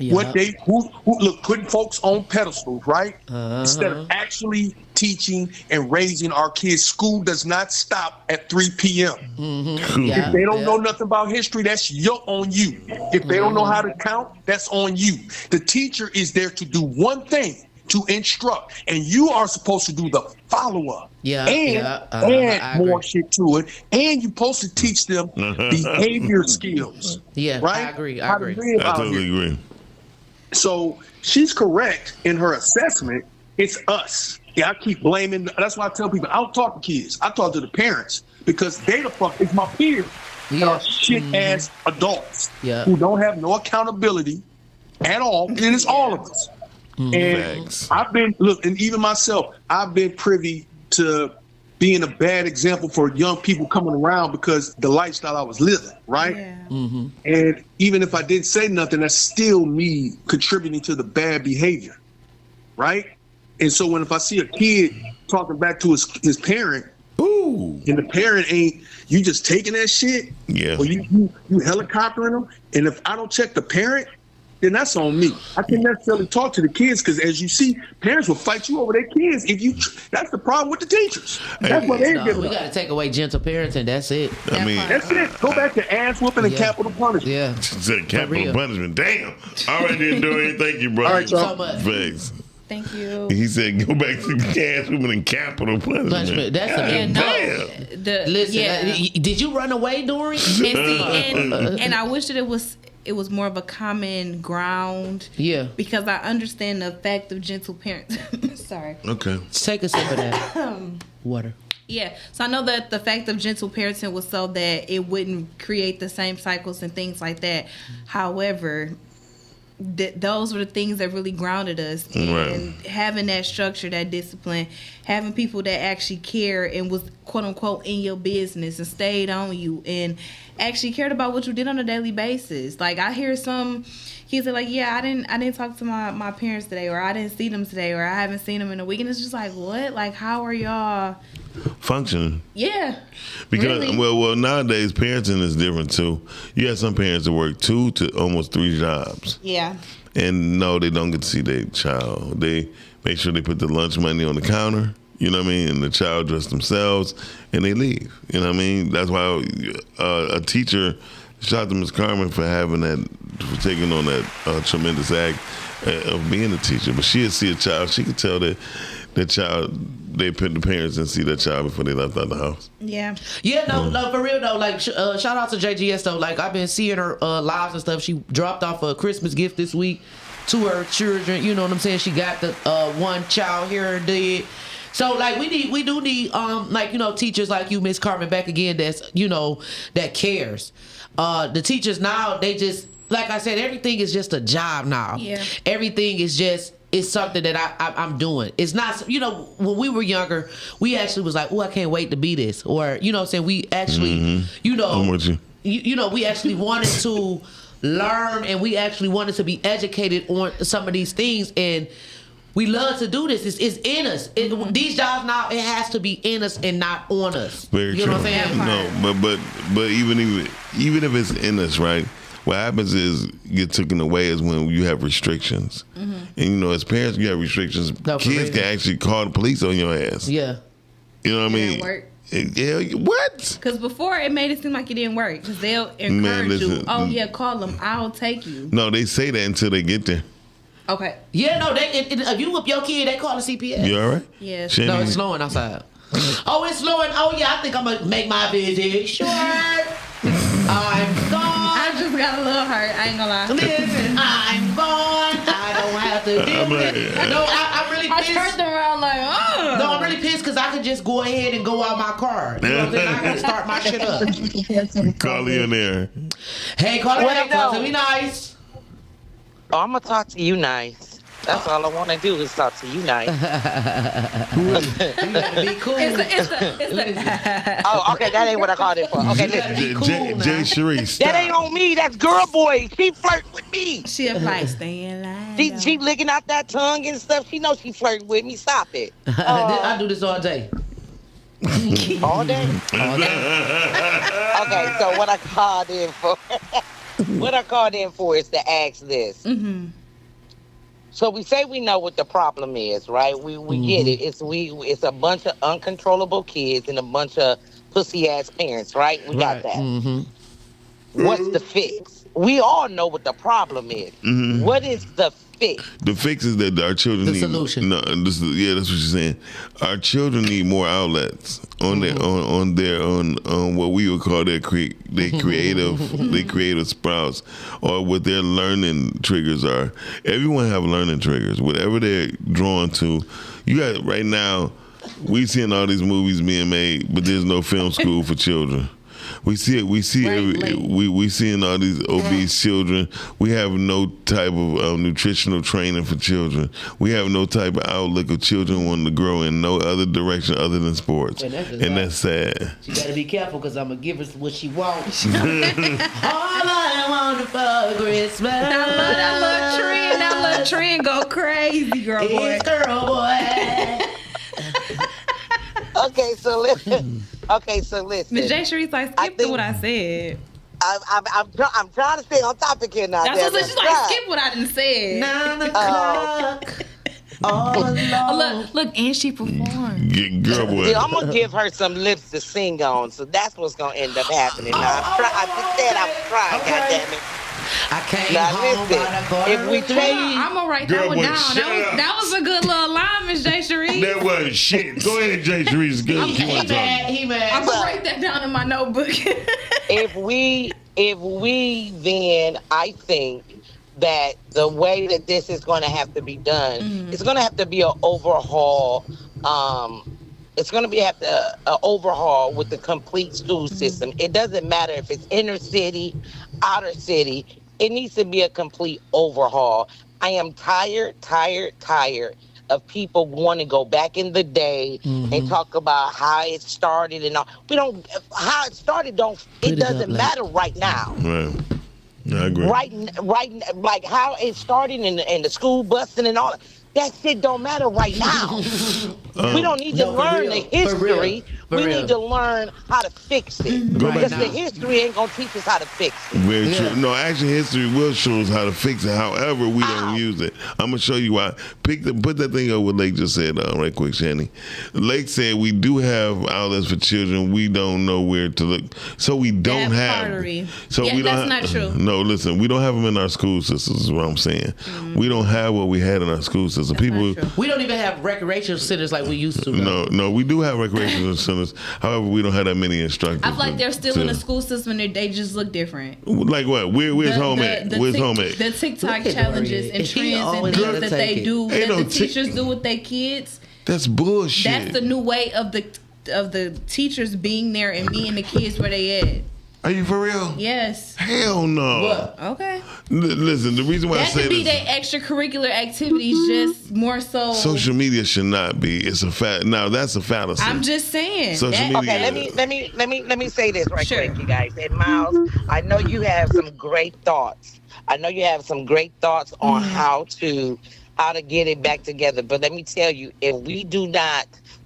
What they who look, putting folks on pedestals, right? Instead of actually teaching and raising our kids. School does not stop at 3 p.m. If they don't know nothing about history, that's on you. If they don't know how to count, that's on you. The teacher is there to do one thing, to instruct, and you are supposed to do the follow-up. And more shit to it. And you're supposed to teach them behavior skills. Right? I agree. I totally agree. So she's correct in her assessment. It's us. I keep blaming. That's why I tell people I don't talk to kids. I talk to the parents because they the fuck is my peers. Are shit ass adults who don't have no accountability at all. And it's all of us. And I've been and even myself, I've been privy to being a bad example for young people coming around because the lifestyle I was living, right? And even if I didn't say nothing, that's still me contributing to the bad behavior, right? And so if I see a kid talking back to his parent, and the parent ain't, you just taking that shit, or you helicoptering them, and if I don't check the parent, then that's on me. I can't necessarily talk to the kids because, as you see, parents will fight you over their kids. That's the problem with the teachers. That's what they're giving. We got to take away gentle parenting. That's it. That's it. Go back to ass whooping and capital punishment. Capital punishment. Damn. All right, then, Dorian. Thank you, brother. All right, y'all. So much. Thanks. Thank you. He said, "Go back to ass whooping and capital punishment." That's a listen. Did you run away, Dorian? And I wish that it was more of a common ground. Because I understand the effect of gentle parenting. Sorry. Okay. Take a sip of that water. Yeah. So I know that the fact of gentle parenting was so that it wouldn't create the same cycles and things like that. However, those were the things that really grounded us. And having that structure, that discipline, having people that actually care and was quote unquote in your business and stayed on you and actually cared about what you did on a daily basis. Like I hear some kids are like, I didn't talk to my parents today, or I didn't see them today, or I haven't seen them in a week. And it's just like, what? Like, how are y'all functioning? Yeah. Because really? well nowadays parenting is different too. You have some parents that work 2 to almost 3 jobs. Yeah. And no, they don't get to see their child. They make sure they put the lunch money on the counter. You know what I mean? And the child dress themselves, and they leave. You know what I mean? That's why a teacher, shout out to Ms. Carmen for taking on that tremendous act of being a teacher. But she'd see a child, she could tell that child, they put the parents and see that child before they left out the house. Yeah. Yeah, no, for real though. Like, shout out to JGS though. Like, I've been seeing her lives and stuff. She dropped off a Christmas gift this week to her children. You know what I'm saying? She got the one child here did. So like we do need like, you know, teachers like you, Miss Carmen, back again. That's, you know, that cares. The teachers now, they just, like I said, everything is just a job now. Yeah. Everything is just it's something that I'm doing. It's not, you know, when we were younger, we actually was like, oh, I can't wait to be this. Or, you know what I'm saying? We actually, you know, I'm with you. You know, we actually wanted to learn and we actually wanted to be educated on some of these things. And we love to do this. It's in us. These jobs now, it has to be in us and not on us. Very you true. know what I'm saying? No, but even if it's in us, right? What happens is get taken away is when you have restrictions. Mm-hmm. And you know, as parents, you have restrictions. Kids can actually call the police on your ass. Yeah. You know what I mean? Work. Yeah, what? Because before it made it seem like it didn't work. Because they'll encourage you. Oh yeah, call them. I'll take you. No, they say that until they get there. Okay. Yeah, no. If you whip your kid, they call the CPS. You all right? Yeah. No, it's snowing outside. Oh, it's snowing. Oh yeah, I think I'm gonna make my visit short. I'm gone. I just got a little hurt. I ain't gonna lie. Listen, I'm gone. I don't have to deal with it. No, I'm really pissed. I turned around like, oh. No, I'm really pissed because I could just go ahead and go out my car. You know what I'm saying? I gotta start my shit up. Call you in there. Hey, call me up. Talk to me nice. Oh, I'm gonna talk to you nice. That's all I want to do is talk to you nice. You gotta be cool. Oh, okay, that ain't what I called it for. Okay, listen. Jay Cherie, stop. That ain't on me. That's girl boy. She flirt with me. She like, stay in line. She licking out that tongue and stuff. She knows she flirting with me. Stop it. I do this all day. All day? All day. Okay, so what I called in for is to ask this. Mm-hmm. So we say we know what the problem is, right? We get it. It's a bunch of uncontrollable kids and a bunch of pussy ass parents, right? We got that. Mm-hmm. What's the fix? We all know what the problem is. Mm-hmm. What is the fix? The fix is that our children need. The solution. No, that's what you're saying. Our children need more outlets on their on what we would call their creative sprouts, or what their learning triggers are. Everyone have learning triggers. Whatever they're drawn to. You got right now. We seeing all these movies being made, but there's no film school for children. We see it. We seeing all these obese children. We have no type of nutritional training for children. We have no type of outlook of children wanting to grow in no other direction other than sports, and that's sad. She gotta be careful because I'm gonna give her what she wants. All I want for Christmas. That little trend go crazy, girl boy. It's girl boy. Okay, so listen. Ms. J. Sharice, like, skip to what I said. I'm trying to stay on topic here now. That's what she's like, skip what I done said. 9 o'clock. Look, and she performed. Girl boy. Yeah, I'm gonna give her some lips to sing on, so that's what's gonna end up happening. Now, I just said I was trying, goddammit. I came now, home listen, by the quarter if we three. I'm gonna write that one down. That was a good little line, Ms. J. Sharice. That was shit. Go ahead, Jay Sharice. Good. He mad. I'm gonna write that down in my notebook. if we then, I think that the way that this is going to have to be done, it's going to have to be an overhaul. It's going to have to overhaul with the complete school system. It doesn't matter if it's inner city, outer city. It needs to be a complete overhaul. I am tired of people wanting to go back in the day and talk about how it started and all. How it started it doesn't matter right now. Right. I agree. Right, like how it started in the school busing and all that. That shit don't matter right now. We don't need to learn the history. We need to learn how to fix it. Because the history ain't going to teach us how to fix it. Very true. No, actually, history will show us how to fix it. However, we don't use it. I'm going to show you why. Put that thing up what Lake just said right quick, Shanny. Lake said we do have outlets for children. We don't know where to look. So we don't have. So we don't that's not true. No, listen, we don't have them in our school systems is what I'm saying. We don't have what we had in our school system. People, we don't even have recreational centers like we used to. No, we do have recreational centers. However, we don't have that many instructors. I feel like they're still in the school system and they just look different. Like what? Where's home at? Where's home at? The TikTok challenges and trends and things that they do, that the teachers do with their kids. That's bullshit. That's the new way of the teachers being there and meeting the kids where they at. Are you for real? Yes. Hell no. What? Okay. Listen, the reason why I That say could be this, their extracurricular activities, just more so. social media should not be. It's a now that's a fallacy. I'm just saying. Social media. Okay, let me say this right quick, you guys. And Miles, I know you have some great thoughts. On how to get it back together. But let me tell you, if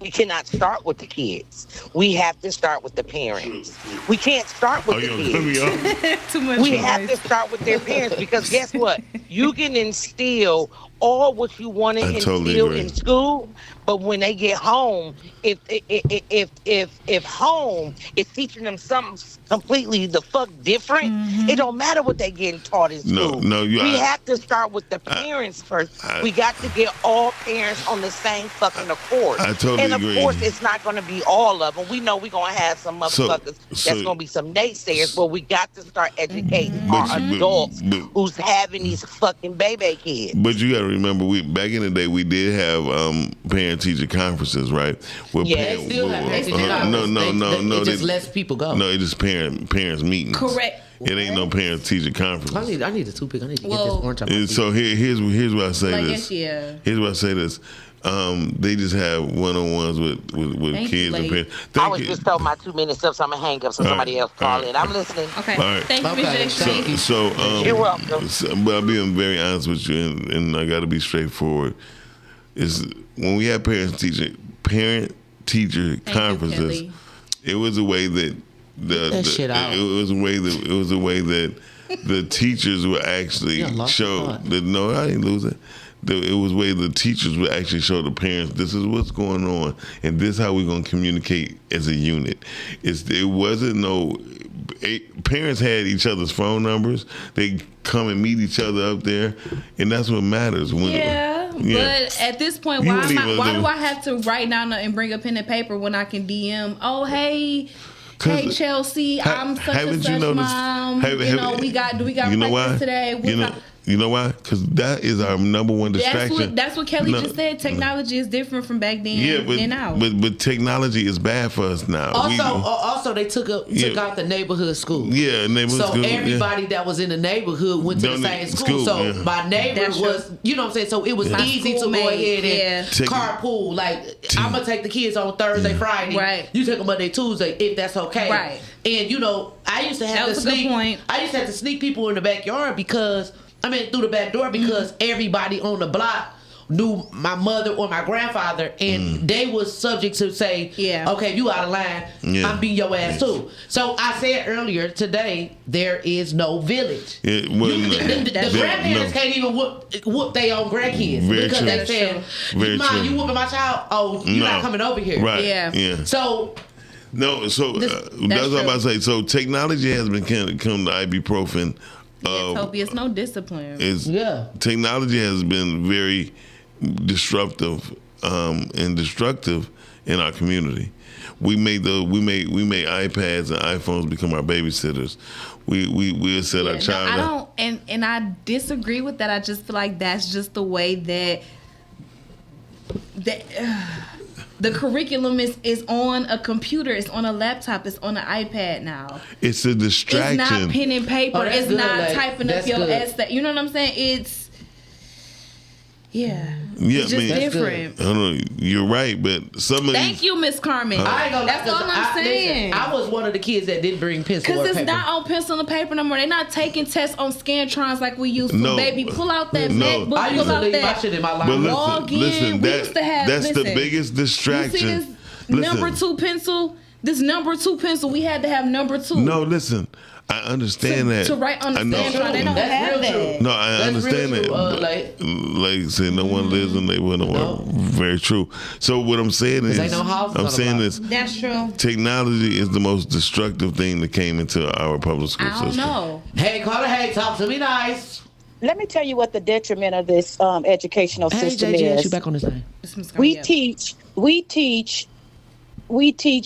we cannot start with the kids. We have to start with the parents. We can't start with the kids. Too much We noise. have to start with their parents because guess what? You can instill all what you want to instill in school, but when they get home, if home is teaching them something completely the fuck different, it don't matter what they getting taught in school. We have to start with the parents first. We got to get all parents on the same fucking accord. I totally and of agree. course, it's not going to be all of them. We know we're going to have some motherfuckers that's going to be some naysayers, but we got to start educating our adults who's having these fucking baby kids. But you got to remember, back in the day, we did have parent-teacher conferences, right? Where They still have parent-teacher conferences. No. It just lets people go. No, it just parents meetings. Correct. It ain't no parent-teacher conference. I need a toothpick. I need to get this orange out my teeth. So here's why I say Like, this. yeah. Here's why I say this. They just have one-on-ones with kids and parents. I was just told my 2 minutes up, so I'm going to hang up so somebody else call in. I'm listening. Okay. All right. Thank you, Ms. Jackson. You're welcome. But I'm being very honest with you, and I got to be straightforward. Is when we have parent-teacher conferences, it was a way that it was a way that the teachers would actually show that. No, I didn't lose it. It was a way the teachers would actually show the parents, this is what's going on, and this is how we're going to communicate as a unit. It wasn't parents had each other's phone numbers. They come and meet each other up there, and that's what matters. But at this point, why do I have to write down and bring a pen and paper when I can DM? Oh, hey Chelsea, I'm such and such mom. We got practice today. You know why? Because that is our number one distraction. That's what Kelly just said. Technology is different from back then and now. But technology is bad for us now. Also, they took out the neighborhood school. Yeah, neighborhood school. So everybody that was in the neighborhood went to the same school. So my neighbor was, you know what I'm saying? So it was easy to go ahead and carpool. Like, I'm going to take the kids on Thursday, Friday. Right. You take them Monday, Tuesday, if that's okay. Right. And, I used to have to sneak people in the backyard through the back door because everybody on the block knew my mother or my grandfather, and they was subject to say, okay, you out of line, I'm beating your ass too. So I said earlier today, there is no village. The grandparents can't even whoop their own grandkids because they said, Mom, you whooping my child? Oh, you're not coming over here. Right. Yeah. So that's what I'm about to say. So technology has become the ibuprofen. It's no discipline. Technology has been very disruptive and destructive in our community. We made iPads and iPhones become our babysitters. We set our child. I disagree with that. I just feel like that's just the way that the curriculum is on a computer, it's on a laptop, it's on an iPad now. It's a distraction. It's not pen and paper. It's good. not typing up your essay. You know what I'm saying? It's it's just different. I don't know. You're right, but Thank you, Miss Carmen. That's all I'm saying. I was one of the kids that didn't bring pencil or because paper. it's not on pencil and paper no more. They're not taking tests on Scantrons like we used to. Baby, pull out that MacBook. I used to leave my shit in my library. Log in. We used to have. That's the biggest distraction. You see this number 2 pencil? This number 2 pencil, we had to have number 2. No, listen. I understand that. To write on the Scantron, they don't have that. No, I understand that. Like I said, no one lives in the neighborhood. No. Very true. So what I'm saying is, that's true. Technology is the most destructive thing that came into our public school system. I don't know. Hey, Carter, talk to me nice. Let me tell you what the detriment of this educational system is. You back on this line. We teach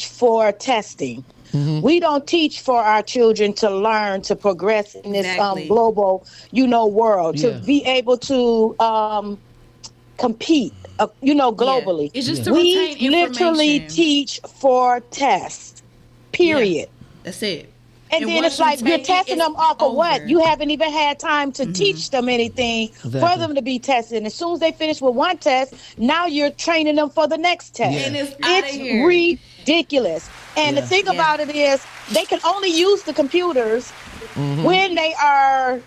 for testing. Mm-hmm. We don't teach for our children to learn, to progress in this global, world, to be able to compete, globally. Yeah. It's just to we retain literally teach for tests, period. Yeah. That's it. And then it's like you're testing them off of what? You haven't even had time to teach them anything for them to be tested. And as soon as they finish with one test, now you're training them for the next test. Yeah. And it's ridiculous. And the thing about it is they can only use the computers when they are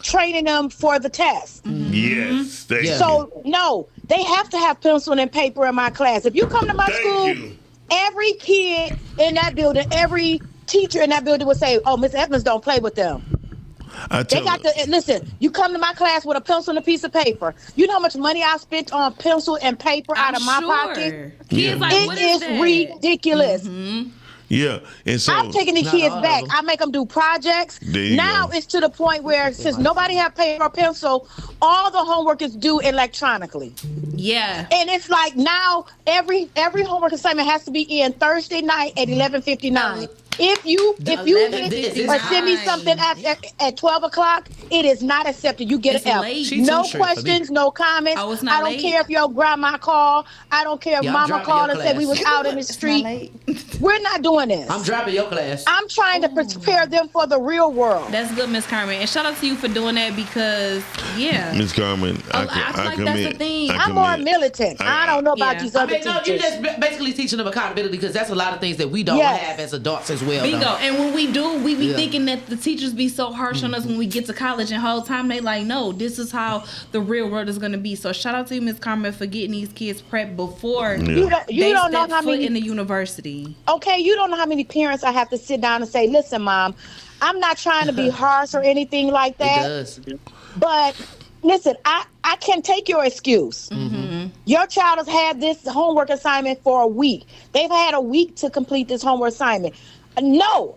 training them for the test. Yes. So, no, they have to have pencil and paper in my class. If you come to my school, every kid in that building, every teacher in that building would say, oh, Miss Evans don't play with them. Listen, you come to my class with a pencil and a piece of paper. You know how much money I spent on pencil and paper out of my pocket? It is ridiculous. Yeah, and so I'm taking the kids back. I make them do projects. Now it's to the point where since nobody have paper or pencil, all the homework is due electronically. Yeah, and it's like now every homework assignment has to be in Thursday night at 11:59. If you or send me something at 12 o'clock, it is not accepted. You get an F. No questions, no comments. I don't care if your grandma called. I don't care if mama called and said we was out in the street. We're not doing this. I'm dropping your class. I'm trying to prepare them for the real world. That's good, Miss Carmen. And shout out to you for doing that because, Miss Carmen, I that's the thing. I'm more militant. I don't know about these other teachers. You're just basically teaching them accountability because that's a lot of things that we don't have as adults as well. Bingo. And when we do, we be thinking that the teachers be so harsh on us when we get to college, and whole time they like, no, this is how the real world is going to be. So shout out to you, Miss Carmen, for getting these kids prepped before you don't know how many in the university. Okay, you don't know how many parents I have to sit down and say, listen, Mom, I'm not trying to be harsh or anything like that. It does. But listen, I can take your excuse. Your child has had this homework assignment for a week. They've had a week to complete this homework assignment. No,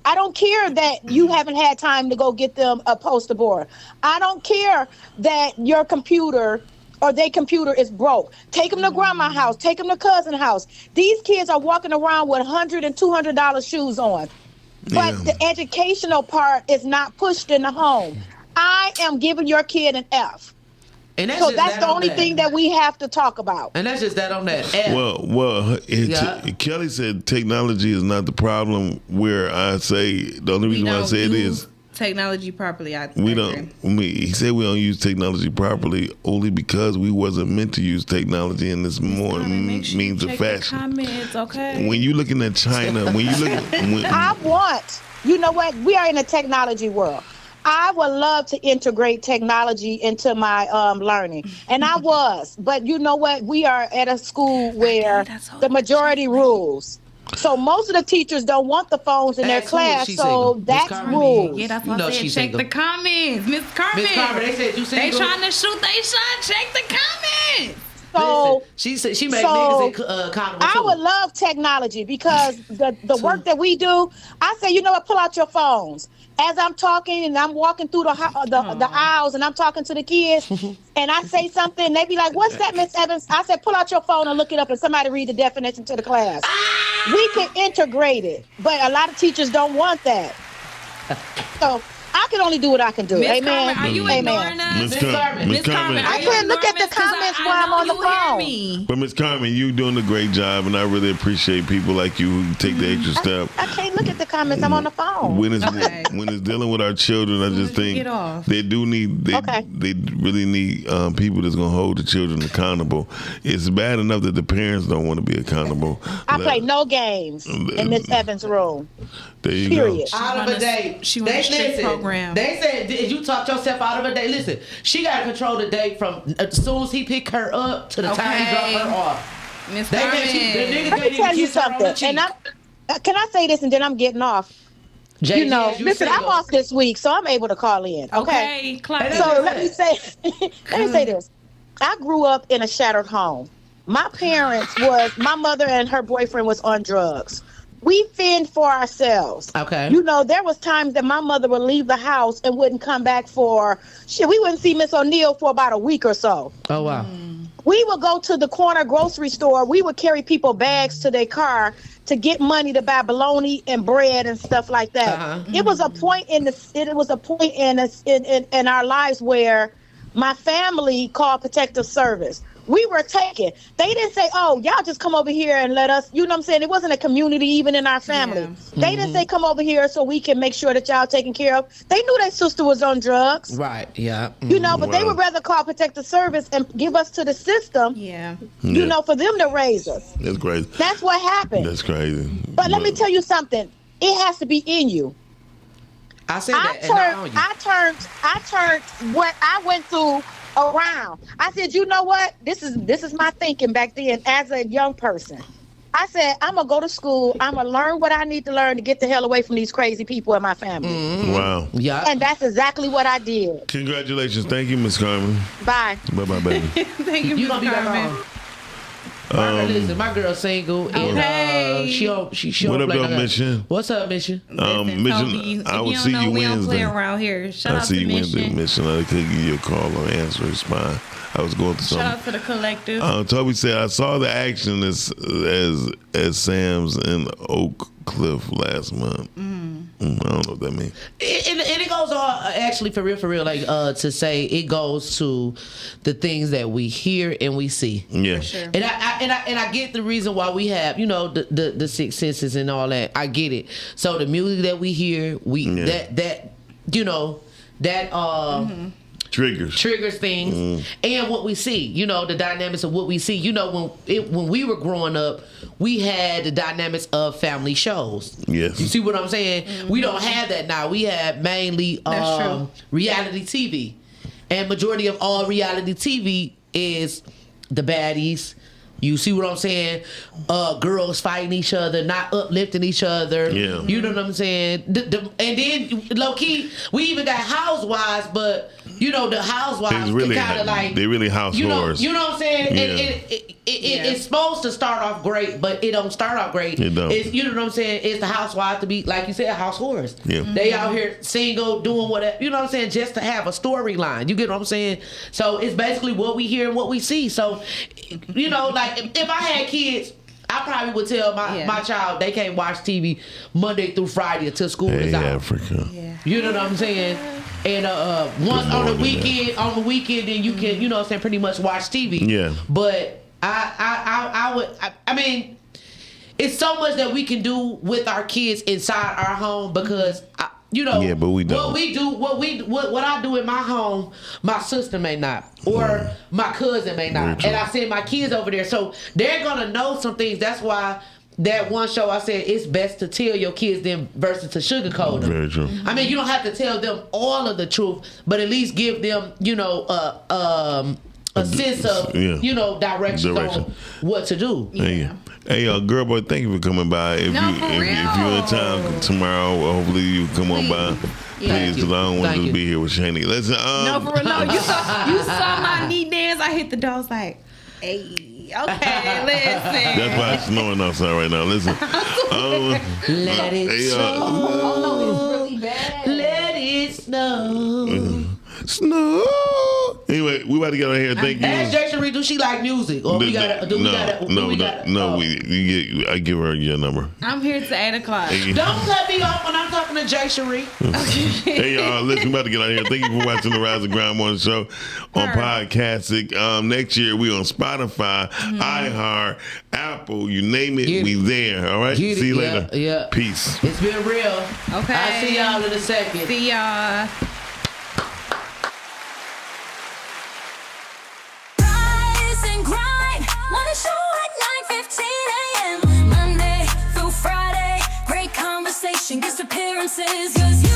I don't care that you haven't had time to go get them a poster board. I don't care that your computer or their computer is broke. Take them to grandma's house. Take them to cousin's house. These kids are walking around with $100 and $200 shoes on. But the educational part is not pushed in the home. I am giving your kid an F. And so that's the only thing that we have to talk about. And that's just that on that. Well, Kelly said technology is not the problem. Where I say the only reason why I say it is technology properly. He said we don't use technology properly only because we wasn't meant to use technology in this more means of fashion. Comments, okay. When you looking at China, you know what? We are in a technology world. I would love to integrate technology into my learning. And I was. But you know what? We are at a school where the majority rules. So most of the teachers don't want the phones in their class. So that's rules. Yeah, that's what I said. Check the comments. Miss Carmen. Miss Carmen, they said you they trying to shoot they shot. Check the comments. So she said she made niggas accountable. I would love technology because the work that we do, I say, you know what, pull out your phones. As I'm talking and I'm walking through the aisles and I'm talking to the kids and I say something, they be like, what's that, Miss Evans? I said, pull out your phone and look it up and somebody read the definition to the class. We can integrate it, but a lot of teachers don't want that. So I can only do what I can do. Amen. Are you ignoring us? Miss Carmen, I can't look at the comments while I'm on the phone. But Miss Carmen, you doing a great job, and I really appreciate people like you who take the extra step. I can't look at the comments. I'm on the phone. When it's dealing with our children, I just think they do need they really need people that's gonna hold the children accountable. It's bad enough that the parents don't want to be accountable. I play no games in Miss Evans' room. There you Period. go. Out of a day. They said, did you talk yourself out of a day? Listen, she got to control the day from as soon as he pick her up to the time he drop her off. Miss Carmen. Let me tell you something. And can I say this and then I'm getting off? You know, listen, I'm off this week, so I'm able to call in. Okay. So let me say this. I grew up in a shattered home. My mother and her boyfriend was on drugs. We fend for ourselves. Okay. You know, there was times that my mother would leave the house and wouldn't come back we wouldn't see Miss O'Neill for about a week or so. Oh, wow. We would go to the corner grocery store. We would carry people bags to their car to get money to buy bologna and bread and stuff like that. It was a point in our lives where my family called protective service. we were taken. They didn't say, oh, y'all just come over here and let us, you know what I'm saying? It wasn't a community even in our family. Yeah. They didn't say, come over here so we can make sure that y'all taken care of. They knew their sister was on drugs. Right, yeah. You know, but they would rather call Protective Service and give us to the system, you know, for them to raise us. That's crazy. That's what happened. That's crazy. But let me tell you something. It has to be in you. I said that. I turned what I went through around. I said, you know what? This is my thinking back then as a young person. I said, I'm going to go to school. I'm going to learn what I need to learn to get the hell away from these crazy people in my family. Mm-hmm. Wow. Yeah. And that's exactly what I did. Congratulations. Thank you, Miss Carmen. Bye. Bye-bye, baby. Thank you, Miss Carmen. Listen, my girl's single, and she what up, though, Mission? What's up, Mission? Mission, I will see you we Wednesday. don't play around here. Shout out see to you Wednesday, Mission. Mission. I could give you a call or answer. It's fine. I was going through something. Shout out to the collective. Toby said, I saw the action as Sam's in Oak Cliff last month. I don't know what that means. And it goes on, actually, for real, like to say it goes to the things that we hear and we see. Yeah. For sure. And I get the reason why we have, you know, the six senses and all that. I get it. So the music that we hear, that you know, that triggers things, and what we see, you know, the dynamics of what we see. You know, when we were growing up, we had the dynamics of family shows. Yes. You see what I'm saying? We don't have that now. We have mainly reality TV, and majority of all reality TV is the baddies. You see what I'm saying? Girls fighting each other, not uplifting each other. Yeah. You know what I'm saying? And then, low key, we even got housewives, but you know, the housewives really, kind of like they really house whores. You know what I'm saying? Yeah. It's supposed to start off great, but it don't start off great. It don't. You know what I'm saying? It's the housewives to be, like you said, house whores. Yeah. They out here single, doing whatever, you know what I'm saying, just to have a storyline. You get what I'm saying? So it's basically what we hear and what we see. So, you know, like if I had kids, I probably would tell my child they can't watch TV Monday through Friday until school is out. Africa. Yeah. You know what I'm saying? And once on the weekend, then you can, you know what I'm saying, pretty much watch TV. Yeah. But I mean, it's so much that we can do with our kids inside our home because you know, but we don't. What I do in my home, my sister may not, or my cousin may not, and I send my kids over there, so they're gonna know some things. That's why that one show I said it's best to tell your kids them versus to sugarcoat them. Very true. I mean, you don't have to tell them all of the truth, but at least give them, you know, a sense of, you know, direction on what to do. Hey, girl, boy, thank you for coming by. If you're in town tomorrow, hopefully you come on by. Please, because I don't want to be here with Shani. Listen, no, for real, no. You saw my knee dance. I hit the door. I was like, hey, okay, listen. That's why it's snowing outside right now. Listen. Let it snow. Oh, no, it's really bad. Let it snow. Snow. Anyway, we about to get on here. Thank you. Ask Jason Reed, do she like music? Or I give her your number. I'm here to 8 o'clock. Don't cut me off when I'm talking to Jason Reed. Hey, y'all, listen, we about to get out of here. Thank you for watching the Rise and Grind Morning Show on Podcastic. Next year, we on Spotify, iHeart, Apple, you name it, we there. All right? See you later. Yeah. Peace. It's been real. Okay. I'll see y'all in a second. See y'all. Monday through Friday, great conversation, guest appearances, 'cause you